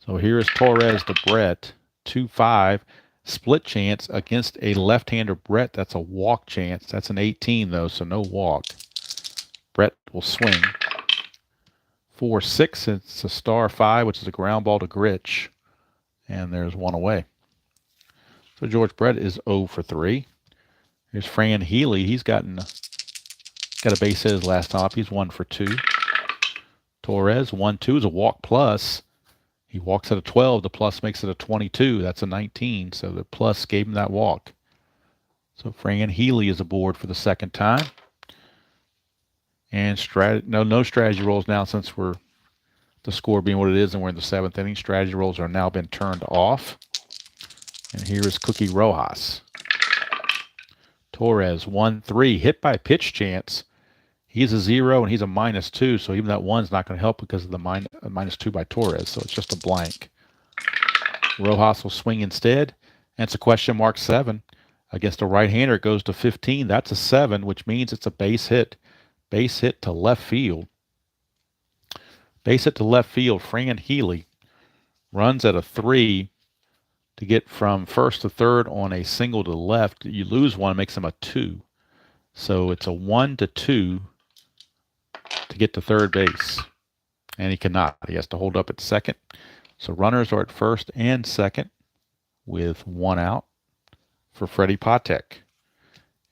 So here's Torres to Brett, 2-5. Split chance against a left-hander Brett. That's a walk chance. That's an 18, though, so no walk. Brett will swing. 4-6, it's a star 5, which is a ground ball to Gritch. And there's one away. So George Brett is 0 for 3. Here's Fran Healy. He's got a base hit his last time up. He's 1 for 2. Torres, 1-2 is a walk plus. He walks at a 12. The plus makes it a 22. That's a 19. So the plus gave him that walk. So Fran Healy is aboard for the second time. And no strategy rolls now since the score being what it is and we're in the 7th inning. Strategy rolls are now been turned off. And here is Cookie Rojas. Torres, 1-3. Hit by pitch chance. He's a 0 and he's a -2, so even that 1's not going to help because of the -2 by Torres, so it's just a blank. Rojas will swing instead, and it's a question mark 7. Against a right-hander, it goes to 15. That's a 7, which means it's a base hit. Base hit to left field. Base hit to left field, Fran Healy runs at a 3 to get from first to third on a single to the left. You lose 1, makes him a 2. So it's a 1-2 to get to third base. And he cannot. He has to hold up at second. So runners are at first and second with 1 out for Freddie Patek.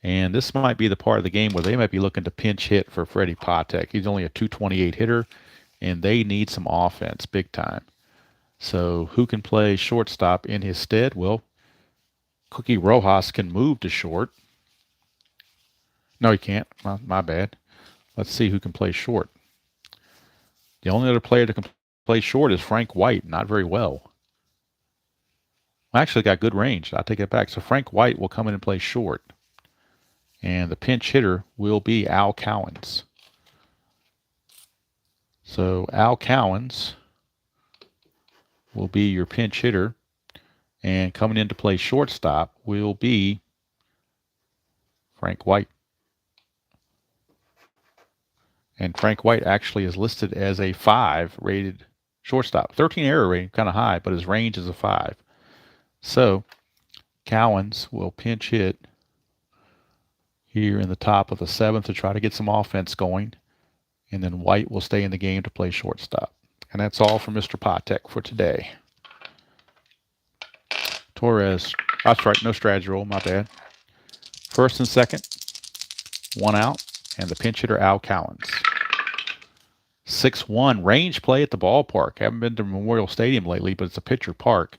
And this might be the part of the game where they might be looking to pinch hit for Freddie Patek. He's only a .228 hitter, and they need some offense big time. So who can play shortstop in his stead? Well, Cookie Rojas can move to short. No, he can't. My bad. Let's see who can play short. The only other player that can play short is Frank White. Not very well. Actually got good range. I'll take it back. So Frank White will come in and play short. And the pinch hitter will be Al Cowens. So Al Cowens will be your pinch hitter. And coming in to play shortstop will be Frank White. And Frank White actually is listed as a 5 rated shortstop. 13 error rating, kind of high, but his range is a 5. So Cowens will pinch hit here in the top of the 7th to try to get some offense going. And then White will stay in the game to play shortstop. And that's all for Mr. Patek for today. Torres, that's right, no strategy roll, my bad. First and second, 1 out. And the pinch hitter, Al Cowens. 6-1, range play at the ballpark. Haven't been to Memorial Stadium lately, but it's a pitcher park,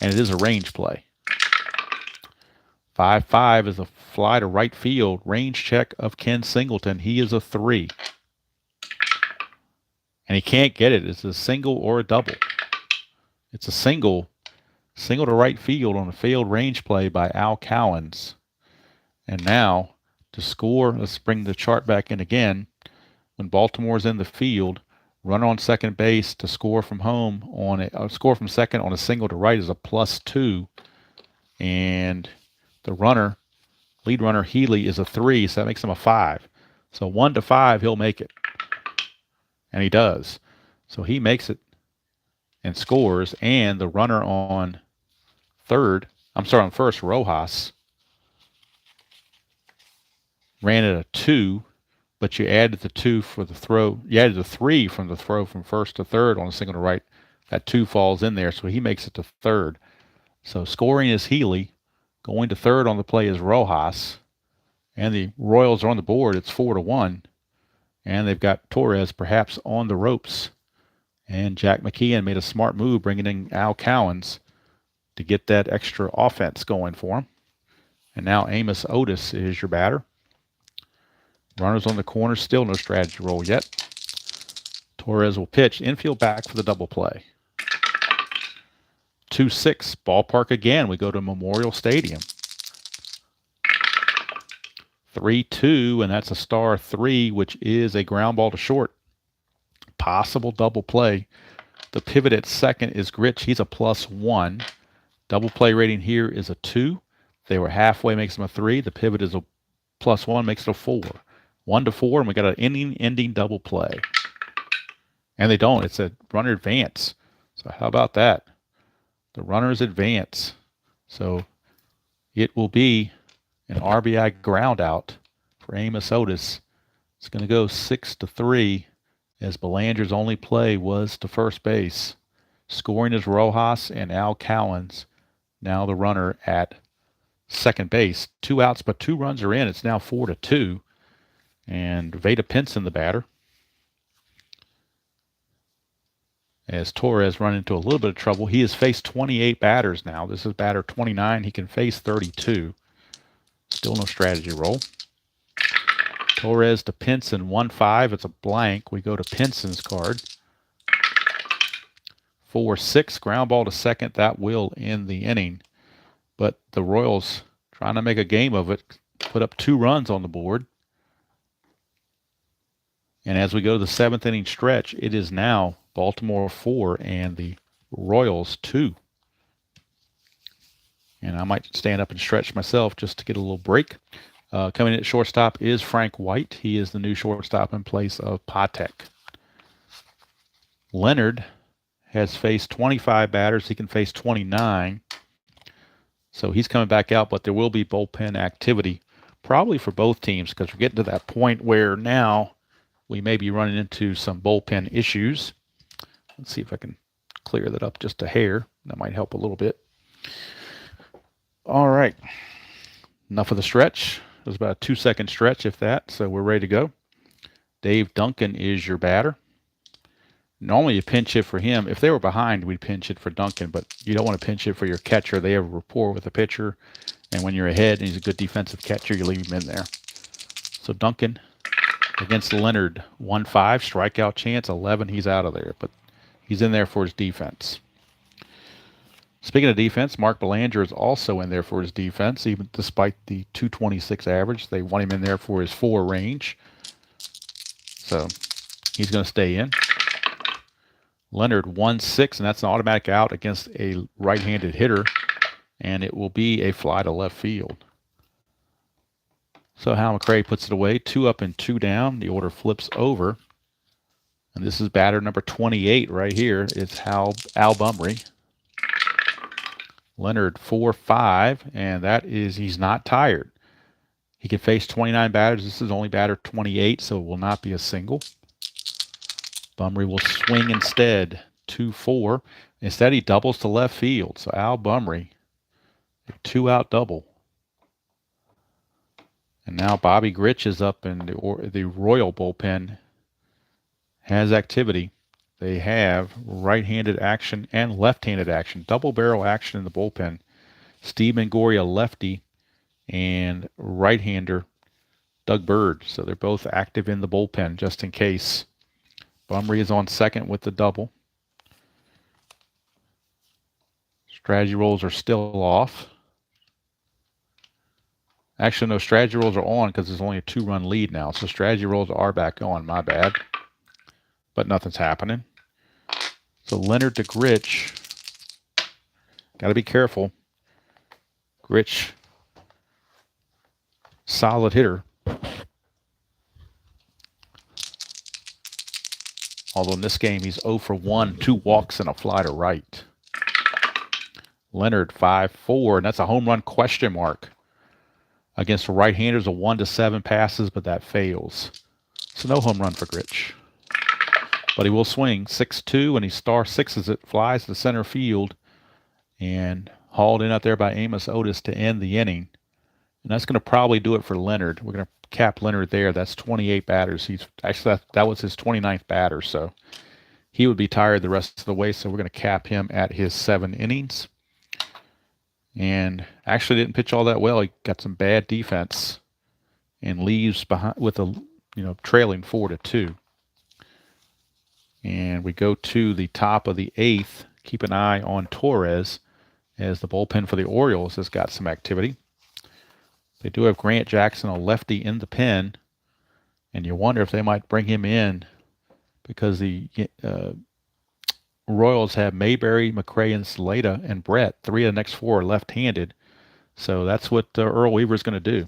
and it is a range play. 5-5 is a fly to right field. Range check of Ken Singleton. He is a 3. And he can't get it. It's a single or a double. It's a single to right field on a failed range play by Al Cowens. And now, to score, let's bring the chart back in again. When Baltimore's in the field, runner on second base to score from home score from second on a single to right is a +2, and the lead runner Healy is a 3, so that makes him a 5. So 1 to 5, he'll make it, and he does. So he makes it and scores, and the runner on first, Rojas, ran at a 2, but you added the 2 for the throw. You added the 3 from the throw from first to third on a single to right. That 2 falls in there, so he makes it to third. So scoring is Healy. Going to third on the play is Rojas. And the Royals are on the board. It's 4-1. And they've got Torres perhaps on the ropes. And Jack McKeon made a smart move bringing in Al Cowens to get that extra offense going for him. And now Amos Otis is your batter. Runners on the corner, still no strategy roll yet. Torres will pitch infield back for the double play. 2-6, ballpark again. We go to Memorial Stadium. 3-2, and that's a star 3, which is a ground ball to short. Possible double play. The pivot at second is Gritch. He's a +1. Double play rating here is a 2. They were halfway, makes them a 3. The pivot is a +1, makes it a 4. 1-4, and we got an inning-ending double play. And they don't. It's a runner advance. So how about that? The runners advance. So it will be an RBI ground out for Amos Otis. It's going to go 6-3 as Belanger's only play was to first base. Scoring is Rojas and Al Cowens. Now the runner at second base. 2 outs, but 2 runs are in. It's now 4-2. And Veda Pinson, the batter. As Torres run into a little bit of trouble. He has faced 28 batters now. This is batter 29. He can face 32. Still no strategy roll. Torres to Pinson, 1-5. It's a blank. We go to Pinson's card. 4-6, ground ball to second. That will end the inning. But the Royals, trying to make a game of it, put up 2 runs on the board. And as we go to the 7th inning stretch, it is now Baltimore 4 and the Royals 2. And I might stand up and stretch myself just to get a little break. Coming in at shortstop is Frank White. He is the new shortstop in place of Patek. Leonard has faced 25 batters. He can face 29. So he's coming back out, but there will be bullpen activity probably for both teams because we're getting to that point where now we may be running into some bullpen issues. Let's see if I can clear that up just a hair. That might help a little bit. All right. Enough of the stretch. It was about a 2-second stretch, if that, so we're ready to go. Dave Duncan is your batter. Normally you pinch hit for him. If they were behind, we'd pinch hit for Duncan, but you don't want to pinch hit for your catcher. They have a rapport with the pitcher, and when you're ahead and he's a good defensive catcher, you leave him in there. So Duncan against Leonard, 1-5, strikeout chance, 11, he's out of there, but he's in there for his defense. Speaking of defense, Mark Belanger is also in there for his defense, even despite the 226 average. They want him in there for his 4 range. So he's going to stay in. Leonard 1-6, and that's an automatic out against a right-handed hitter, and it will be a fly to left field. So Hal McRae puts it away, 2 up and 2 down. The order flips over, and this is batter number 28 right here. It's Al Bumry. Leonard 4-5, and that is, he's not tired. He can face 29 batters. This is only batter 28, so it will not be a single. Bumry will swing instead, 2-4. Instead, he doubles to left field. So Al Bumry, a 2-out double. And now Bobby Gritch is up, and the Royal bullpen has activity. They have right-handed action and left-handed action, double barrel action in the bullpen. Steve Mangoria, lefty, and right-hander Doug Bird. So they're both active in the bullpen just in case. Bumry is on second with the double. Strategy rolls are still off. Actually, no, strategy rolls are on because there's only a 2-run lead now. So strategy rolls are back on, my bad. But nothing's happening. So Leonard to Gritch. Got to be careful. Gritch, solid hitter. Although in this game he's 0 for 1, 2 walks and a fly to right. Leonard 5-4, and that's a home run question mark. Against the right-handers, a 1-7 passes, but that fails. So no home run for Gritch. But he will swing 6-2, and he star 6 as it flies to center field and hauled in out there by Amos Otis to end the inning. And that's going to probably do it for Leonard. We're going to cap Leonard there. That's 28 batters. He's actually that was his 29th batter, so he would be tired the rest of the way. So we're going to cap him at his 7 innings. And actually didn't pitch all that well. He got some bad defense and leaves behind with a trailing 4-2. And we go to the top of the 8th. Keep an eye on Torres as the bullpen for the Orioles has got some activity. They do have Grant Jackson, a lefty, in the pen, and you wonder if they might bring him in because the Royals have Mayberry, McRae, and Saleta, and Brett. 3 of the next 4 are left-handed, so that's what Earl Weaver is going to do.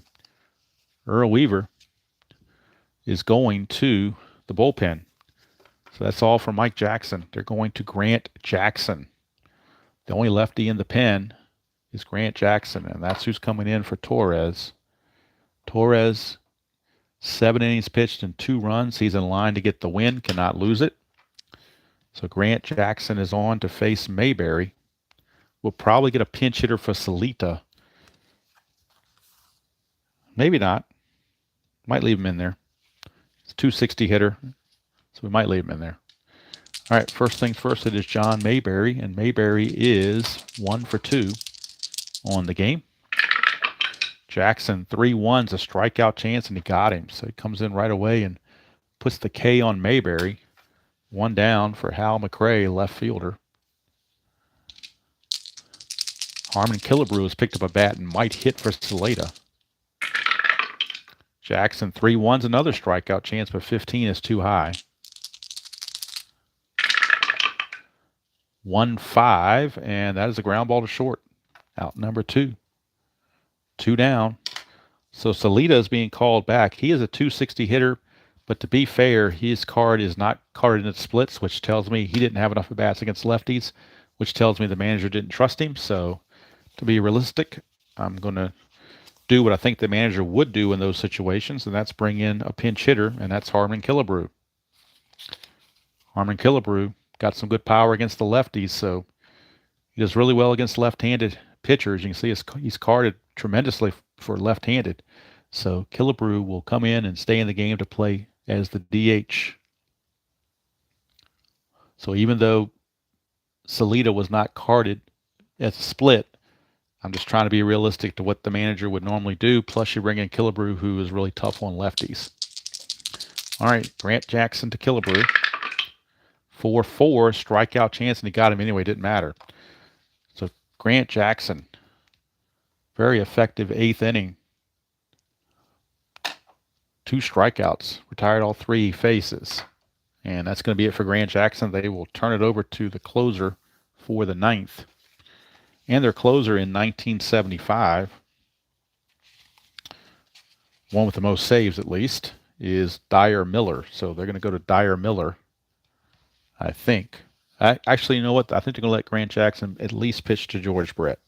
Earl Weaver is going to the bullpen. So that's all from Mike Jackson. They're going to Grant Jackson. The only lefty in the pen is Grant Jackson, and that's who's coming in for Torres. Torres, 7 innings pitched and 2 runs. He's in line to get the win, cannot lose it. So Grant Jackson is on to face Mayberry. We'll probably get a pinch hitter for Saleta. Maybe not. Might leave him in there. It's a 260 hitter, so we might leave him in there. All right, first things first, it is John Mayberry, and Mayberry is 1 for 2 on the game. Jackson, 3-1's a strikeout chance, and he got him. So he comes in right away and puts the K on Mayberry. 1 down for Hal McRae, left fielder. Harmon Killebrew has picked up a bat and might hit for Saleta. Jackson, 3-1's another strikeout chance, but 15 is too high. 1-5, and that is a ground ball to short. Out number 2. 2 down. So Saleta is being called back. He is a 260 hitter, but to be fair, his card is not carded in splits, which tells me he didn't have enough at bats against lefties, which tells me the manager didn't trust him. So to be realistic, I'm going to do what I think the manager would do in those situations, and that's bring in a pinch hitter, and that's Harmon Killebrew. Harmon Killebrew got some good power against the lefties, so he does really well against left-handed pitchers. You can see he's carded tremendously for left-handed. So Killebrew will come in and stay in the game to play as the DH. So even though Saleta was not carded as a split, I'm just trying to be realistic to what the manager would normally do. Plus you bring in Killebrew, who is really tough on lefties. All right, Grant Jackson to Killebrew. 4-4, strikeout chance, and he got him anyway. Didn't matter. So Grant Jackson, very effective 8th inning. 2 strikeouts, retired all 3 he faces. And that's going to be it for Grant Jackson. They will turn it over to the closer for the 9th. And their closer in 1975, one with the most saves at least, is Dyer Miller. So they're going to go to Dyer Miller, I think. Actually, you know what? I think they're going to let Grant Jackson at least pitch to George Brett.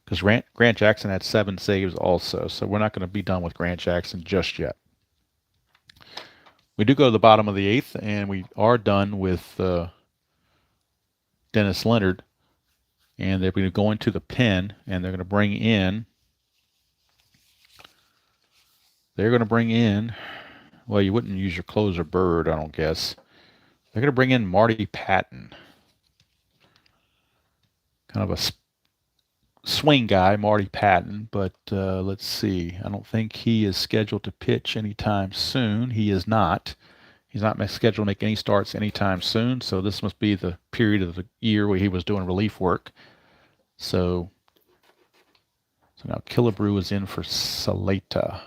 Because Grant Jackson had 7 saves also. So we're not going to be done with Grant Jackson just yet. We do go to the bottom of the 8th, and we are done with Dennis Leonard. And they're going to go into the pen, and they're going to bring in, well, you wouldn't use your closer Bird, I don't guess. They're going to bring in Marty Patton. Kind of a swing guy, Marty Patton, but let's see. I don't think he is scheduled to pitch anytime soon. He is not. He's not scheduled to make any starts anytime soon, so this must be the period of the year where he was doing relief work. So now Killebrew is in for Saleta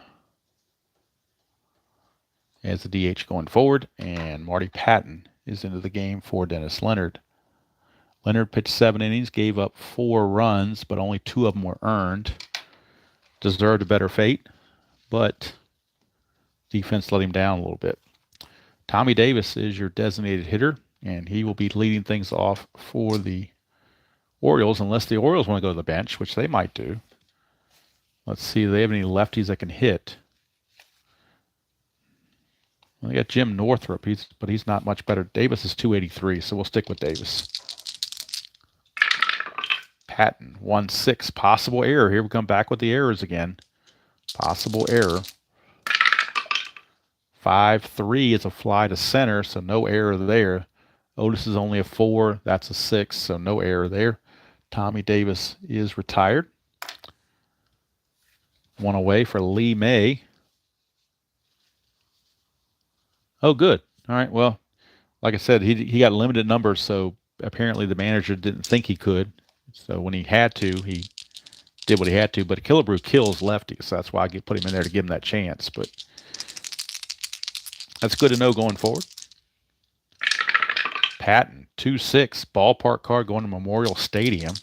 as the DH going forward, and Marty Patton is into the game for Dennis Leonard. Leonard pitched 7 innings, gave up 4 runs, but only 2 of them were earned. Deserved a better fate, but defense let him down a little bit. Tommy Davis is your designated hitter, and he will be leading things off for the Orioles, unless the Orioles want to go to the bench, which they might do. Let's see, do they have any lefties that can hit? Well, they got Jim Northrup, but he's not much better. Davis is 283, so we'll stick with Davis. Patton, 1-6, possible error. Here we come back with the errors again. Possible error. 5-3 is a fly to center, so no error there. Otis is only a 4. That's a 6, so no error there. Tommy Davis is retired. One away for Lee May. Oh, good. All right, well, like I said, he got limited numbers, so apparently the manager didn't think he could. So when he had to, he did what he had to. But Killebrew kills lefties, so that's why I put him in there to give him that chance. But that's good to know going forward. Patton, 2-6, ballpark card going to Memorial Stadium.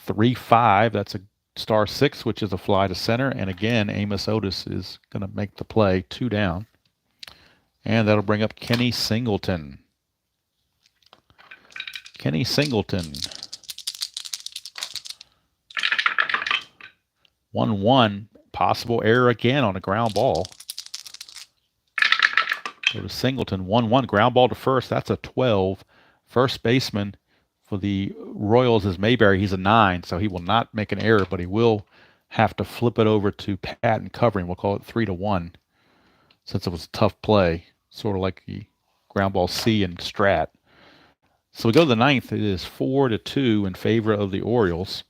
3-5, that's a star 6, which is a fly to center. And again, Amos Otis is going to make the play, 2 down. And that'll bring up Kenny Singleton. Kenny Singleton. 1-1, possible error again on a ground ball. Go to Singleton, 1-1, ground ball to first. That's a 12. First baseman for the Royals is Mayberry. He's a 9, so he will not make an error, but he will have to flip it over to Patton covering. We'll call it 3-1, since it was a tough play, sort of like the ground ball C and Strat. So we go to the 9th. It is 4-2 in favor of the Orioles.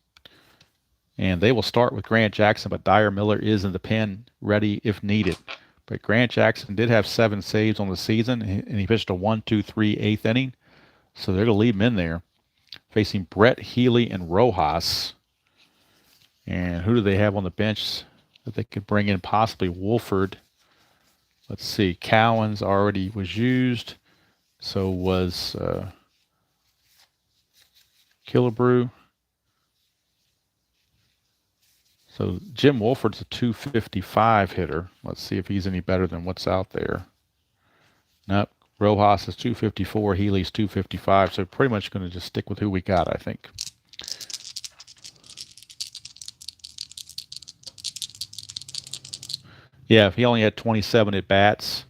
And they will start with Grant Jackson, but Dyer Miller is in the pen, ready if needed. But Grant Jackson did have 7 saves on the season, and he pitched a 1-2-3 8th inning. So they're going to leave him in there, facing Brett Healy and Rojas. And who do they have on the bench that they could bring in? Possibly Wolford. Let's see. Cowens already was used. So was Killebrew. So Jim Wolford's a 255 hitter. Let's see if he's any better than what's out there. Nope. Rojas is 254. Healy's 255. So pretty much going to just stick with who we got, I think. Yeah, if he only had 27 at bats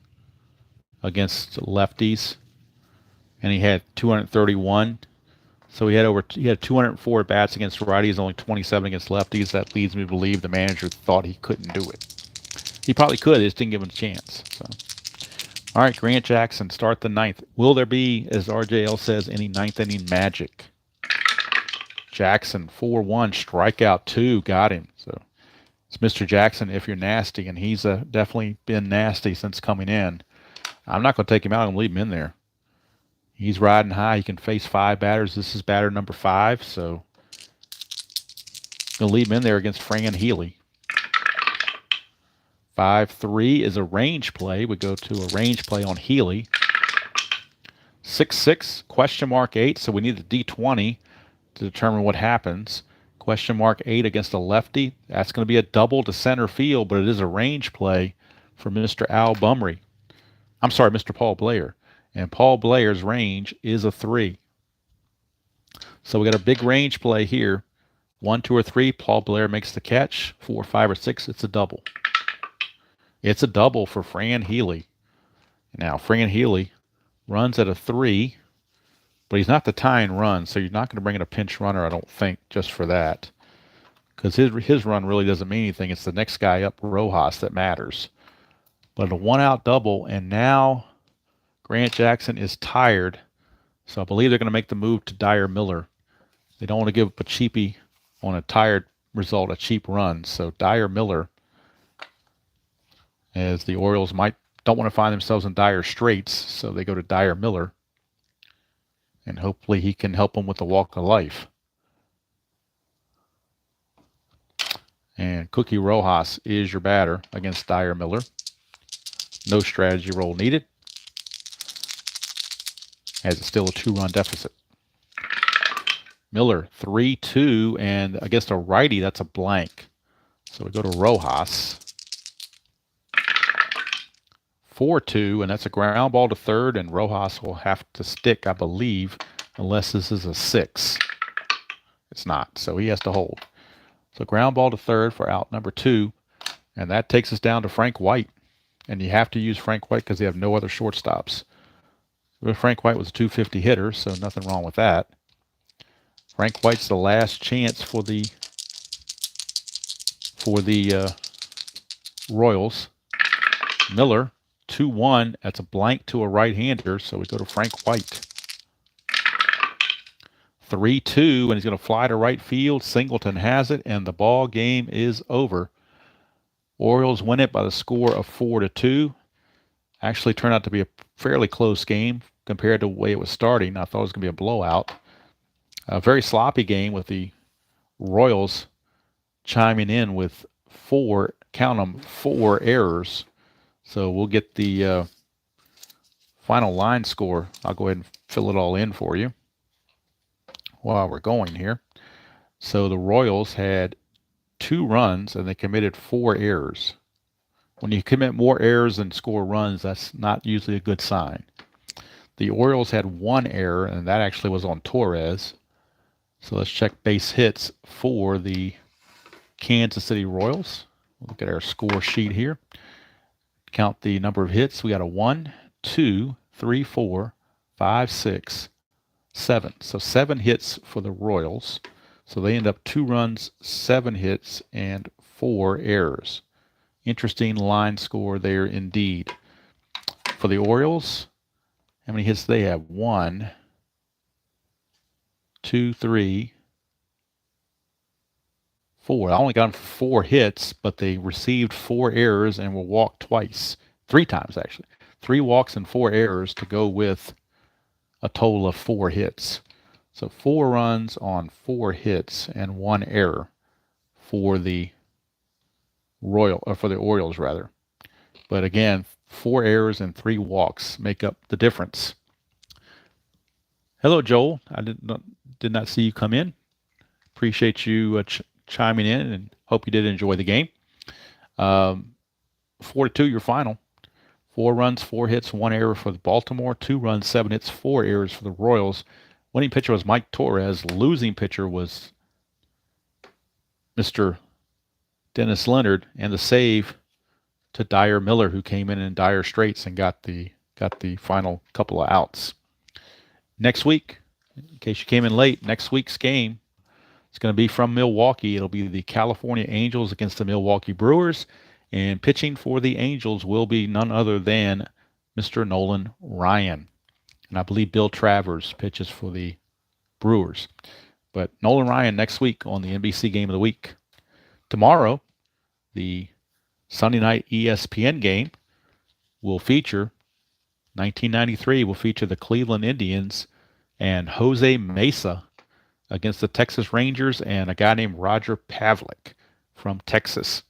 against lefties, and he had 231. So he had 204 at bats against righties, only 27 against lefties. That leads me to believe the manager thought he couldn't do it. He probably could, they just didn't give him a chance. So, all right, Grant Jackson, start the 9th. Will there be, as RJL says, any 9th inning magic? Jackson, 4-1, strikeout 2, got him. So it's Mr. Jackson if you're nasty, and he's definitely been nasty since coming in. I'm not going to take him out and leave him in there. He's riding high. He can face 5 batters. This is batter number 5, so going to leave him in there against Fran Healy. 5-3 is a range play. We go to a range play on Healy. 6-6, question mark 8, so we need the D20 to determine what happens. Question mark 8 against a lefty. That's going to be a double to center field, but it is a range play for Mr. Al Bumry. I'm sorry, Mr. Paul Blair. And Paul Blair's range is a 3. So we got a big range play here. 1, 2, or 3. Paul Blair makes the catch. 4, 5, or 6. It's a double. It's a double for Fran Healy. Now, Fran Healy runs at a 3, but he's not the tying run, so you're not going to bring in a pinch runner, I don't think, just for that. Because his run really doesn't mean anything. It's the next guy up, Rojas, that matters. But a 1-out double, and now Grant Jackson is tired, so I believe they're going to make the move to Dyer Miller. They don't want to give up a cheapie on a tired result, a cheap run. So Dyer Miller, as the Orioles don't want to find themselves in dire straits, so they go to Dyer Miller, and hopefully he can help them with the walk of life. And Cookie Rojas is your batter against Dyer Miller. No strategy roll needed, as it's still a 2-run deficit. Miller, 3-2, and against a righty, that's a blank. So we go to Rojas. 4-2, and that's a ground ball to third, and Rojas will have to stick, I believe, unless this is a 6. It's not, so he has to hold. So ground ball to third for out number 2, and that takes us down to Frank White. And you have to use Frank White because they have no other shortstops. Frank White was a 250 hitter, so nothing wrong with that. Frank White's the last chance for the for the Royals. Miller, 2-1. That's a blank to a right-hander, so we go to Frank White. 3-2, and he's going to fly to right field. Singleton has it, and the ball game is over. Orioles win it by the score of 4-2. Actually turned out to be a fairly close game compared to the way it was starting. I thought it was going to be a blowout. A very sloppy game with the Royals chiming in with four errors. So we'll get the final line score. I'll go ahead and fill it all in for you while we're going here. So the Royals had 2 runs and they committed 4 errors. When you commit more errors than score runs, that's not usually a good sign. The Orioles had 1 error, and that actually was on Torres. So let's check base hits for the Kansas City Royals. Look at our score sheet here. Count the number of hits. We got a 1, 2, 3, 4, 5, 6, 7. So 7 hits for the Royals. So they end up 2 runs, 7 hits, and 4 errors. Interesting line score there indeed. For the Orioles, how many hits do they have? 1, 2, 3, 4. I only got them 4 hits, but they received 4 errors and were walked twice. 3 times, actually. 3 walks and 4 errors to go with a total of 4 hits. So 4 runs on 4 hits and 1 error for the Orioles rather. But again, 4 errors and 3 walks make up the difference. Hello, Joel. I did not see you come in. Appreciate you chiming in, and hope you did enjoy the game. 4-2, your final. 4 runs, 4 hits, 1 error for the Baltimore. 2 runs, 7 hits, 4 errors for the Royals. Winning pitcher was Mike Torres. Losing pitcher was Mr. Dennis Leonard, and the save to Dyer Miller, who came in dire straits and got the final couple of outs. Next week, in case you came in late, next week's game is going to be from Milwaukee. It'll be the California Angels against the Milwaukee Brewers, and pitching for the Angels will be none other than Mr. Nolan Ryan. And I believe Bill Travers pitches for the Brewers. But Nolan Ryan next week on the NBC Game of the Week. Tomorrow, the Sunday night ESPN game will feature 1993 will feature the Cleveland Indians and Jose Mesa against the Texas Rangers and a guy named Roger Pavlik from Texas.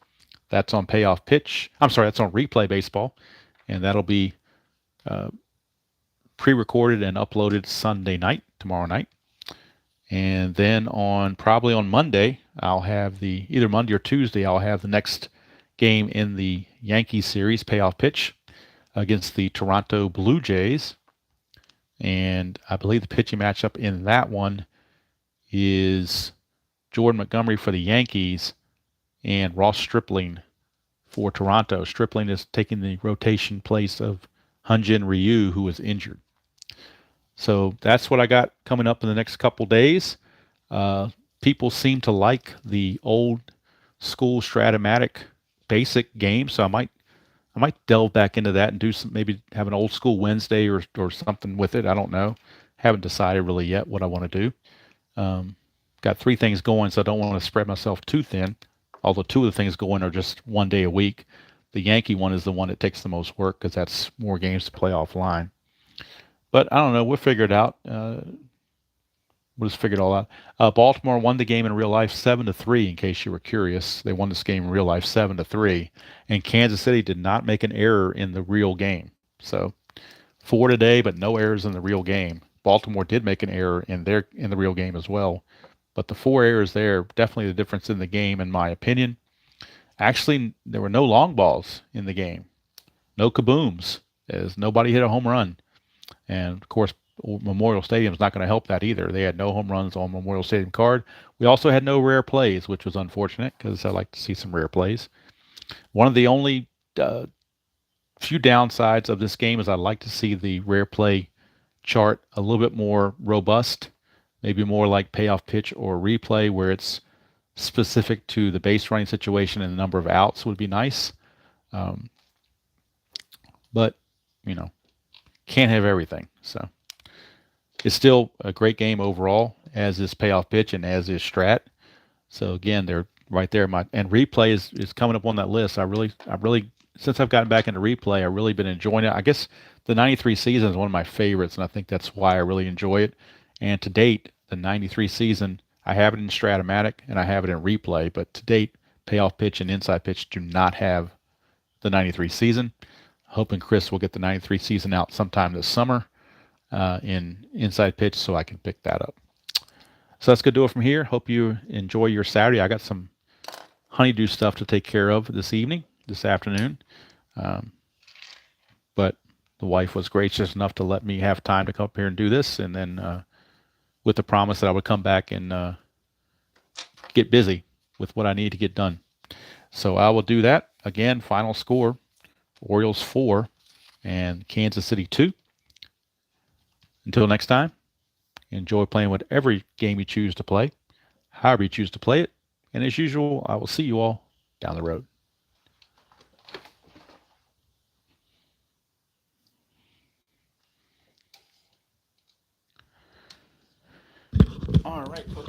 That's on Payoff Pitch. I'm sorry, that's on Replay Baseball, and that'll be pre-recorded and uploaded Sunday night, tomorrow night. And then probably on Monday, I'll have either Monday or Tuesday, I'll have the next game in the Yankees series, Payoff Pitch, against the Toronto Blue Jays. And I believe the pitching matchup in that one is Jordan Montgomery for the Yankees and Ross Stripling for Toronto. Stripling is taking the rotation place of Hyun-Jin Ryu, who was injured. So that's what I got coming up in the next couple days. People seem to like the old school Stratomatic basic game, so I might delve back into that and do maybe have an old school Wednesday or something with it. I don't know. Haven't decided really yet what I want to do. Got 3 things going, so I don't want to spread myself too thin. Although 2 of the things going are just 1 day a week. The Yankee one is the one that takes the most work because that's more games to play offline. But I don't know. We'll figure it out. We'll just figure it all out. Baltimore won the game in real life 7-3, in case you were curious. They won this game in real life 7-3. And Kansas City did not make an error in the real game. So 4 today, but no errors in the real game. Baltimore did make an error in the real game as well. But the 4 errors there, definitely the difference in the game, in my opinion. Actually, there were no long balls in the game. No kabooms, as nobody hit a home run. And, of course, Memorial Stadium is not going to help that either. They had no home runs on Memorial Stadium card. We also had no rare plays, which was unfortunate because I like to see some rare plays. One of the only few downsides of this game is I'd like to see the rare play chart a little bit more robust, maybe more like Payoff Pitch or Replay, where it's specific to the base running situation and the number of outs would be nice. Um, but, you know, can't have everything. So it's still a great game overall, as is payoff pitch and as is strat. So again, they're right there. And replay is coming up on that list. I really since I've gotten back into replay, I've really been enjoying it. I guess the '93 season is one of my favorites, and I think that's why I really enjoy it. And to date, the '93 season, I have it in Stratomatic and I have it in replay. But to date, payoff pitch and inside pitch do not have the '93 season. Hoping Chris will get the '93 season out sometime this summer in inside pitch, so I can pick that up. So that's going to do it from here. Hope you enjoy your Saturday. I got some honeydew stuff to take care of this afternoon. Um, but the wife was gracious enough to let me have time to come up here and do this, and then with the promise that I would come back and get busy with what I need to get done. So I will do that. Again, final score, Orioles 4 and Kansas City 2. Until next time, enjoy playing whatever game you choose to play, however you choose to play it. And as usual, I will see you all down the road. All right, folks.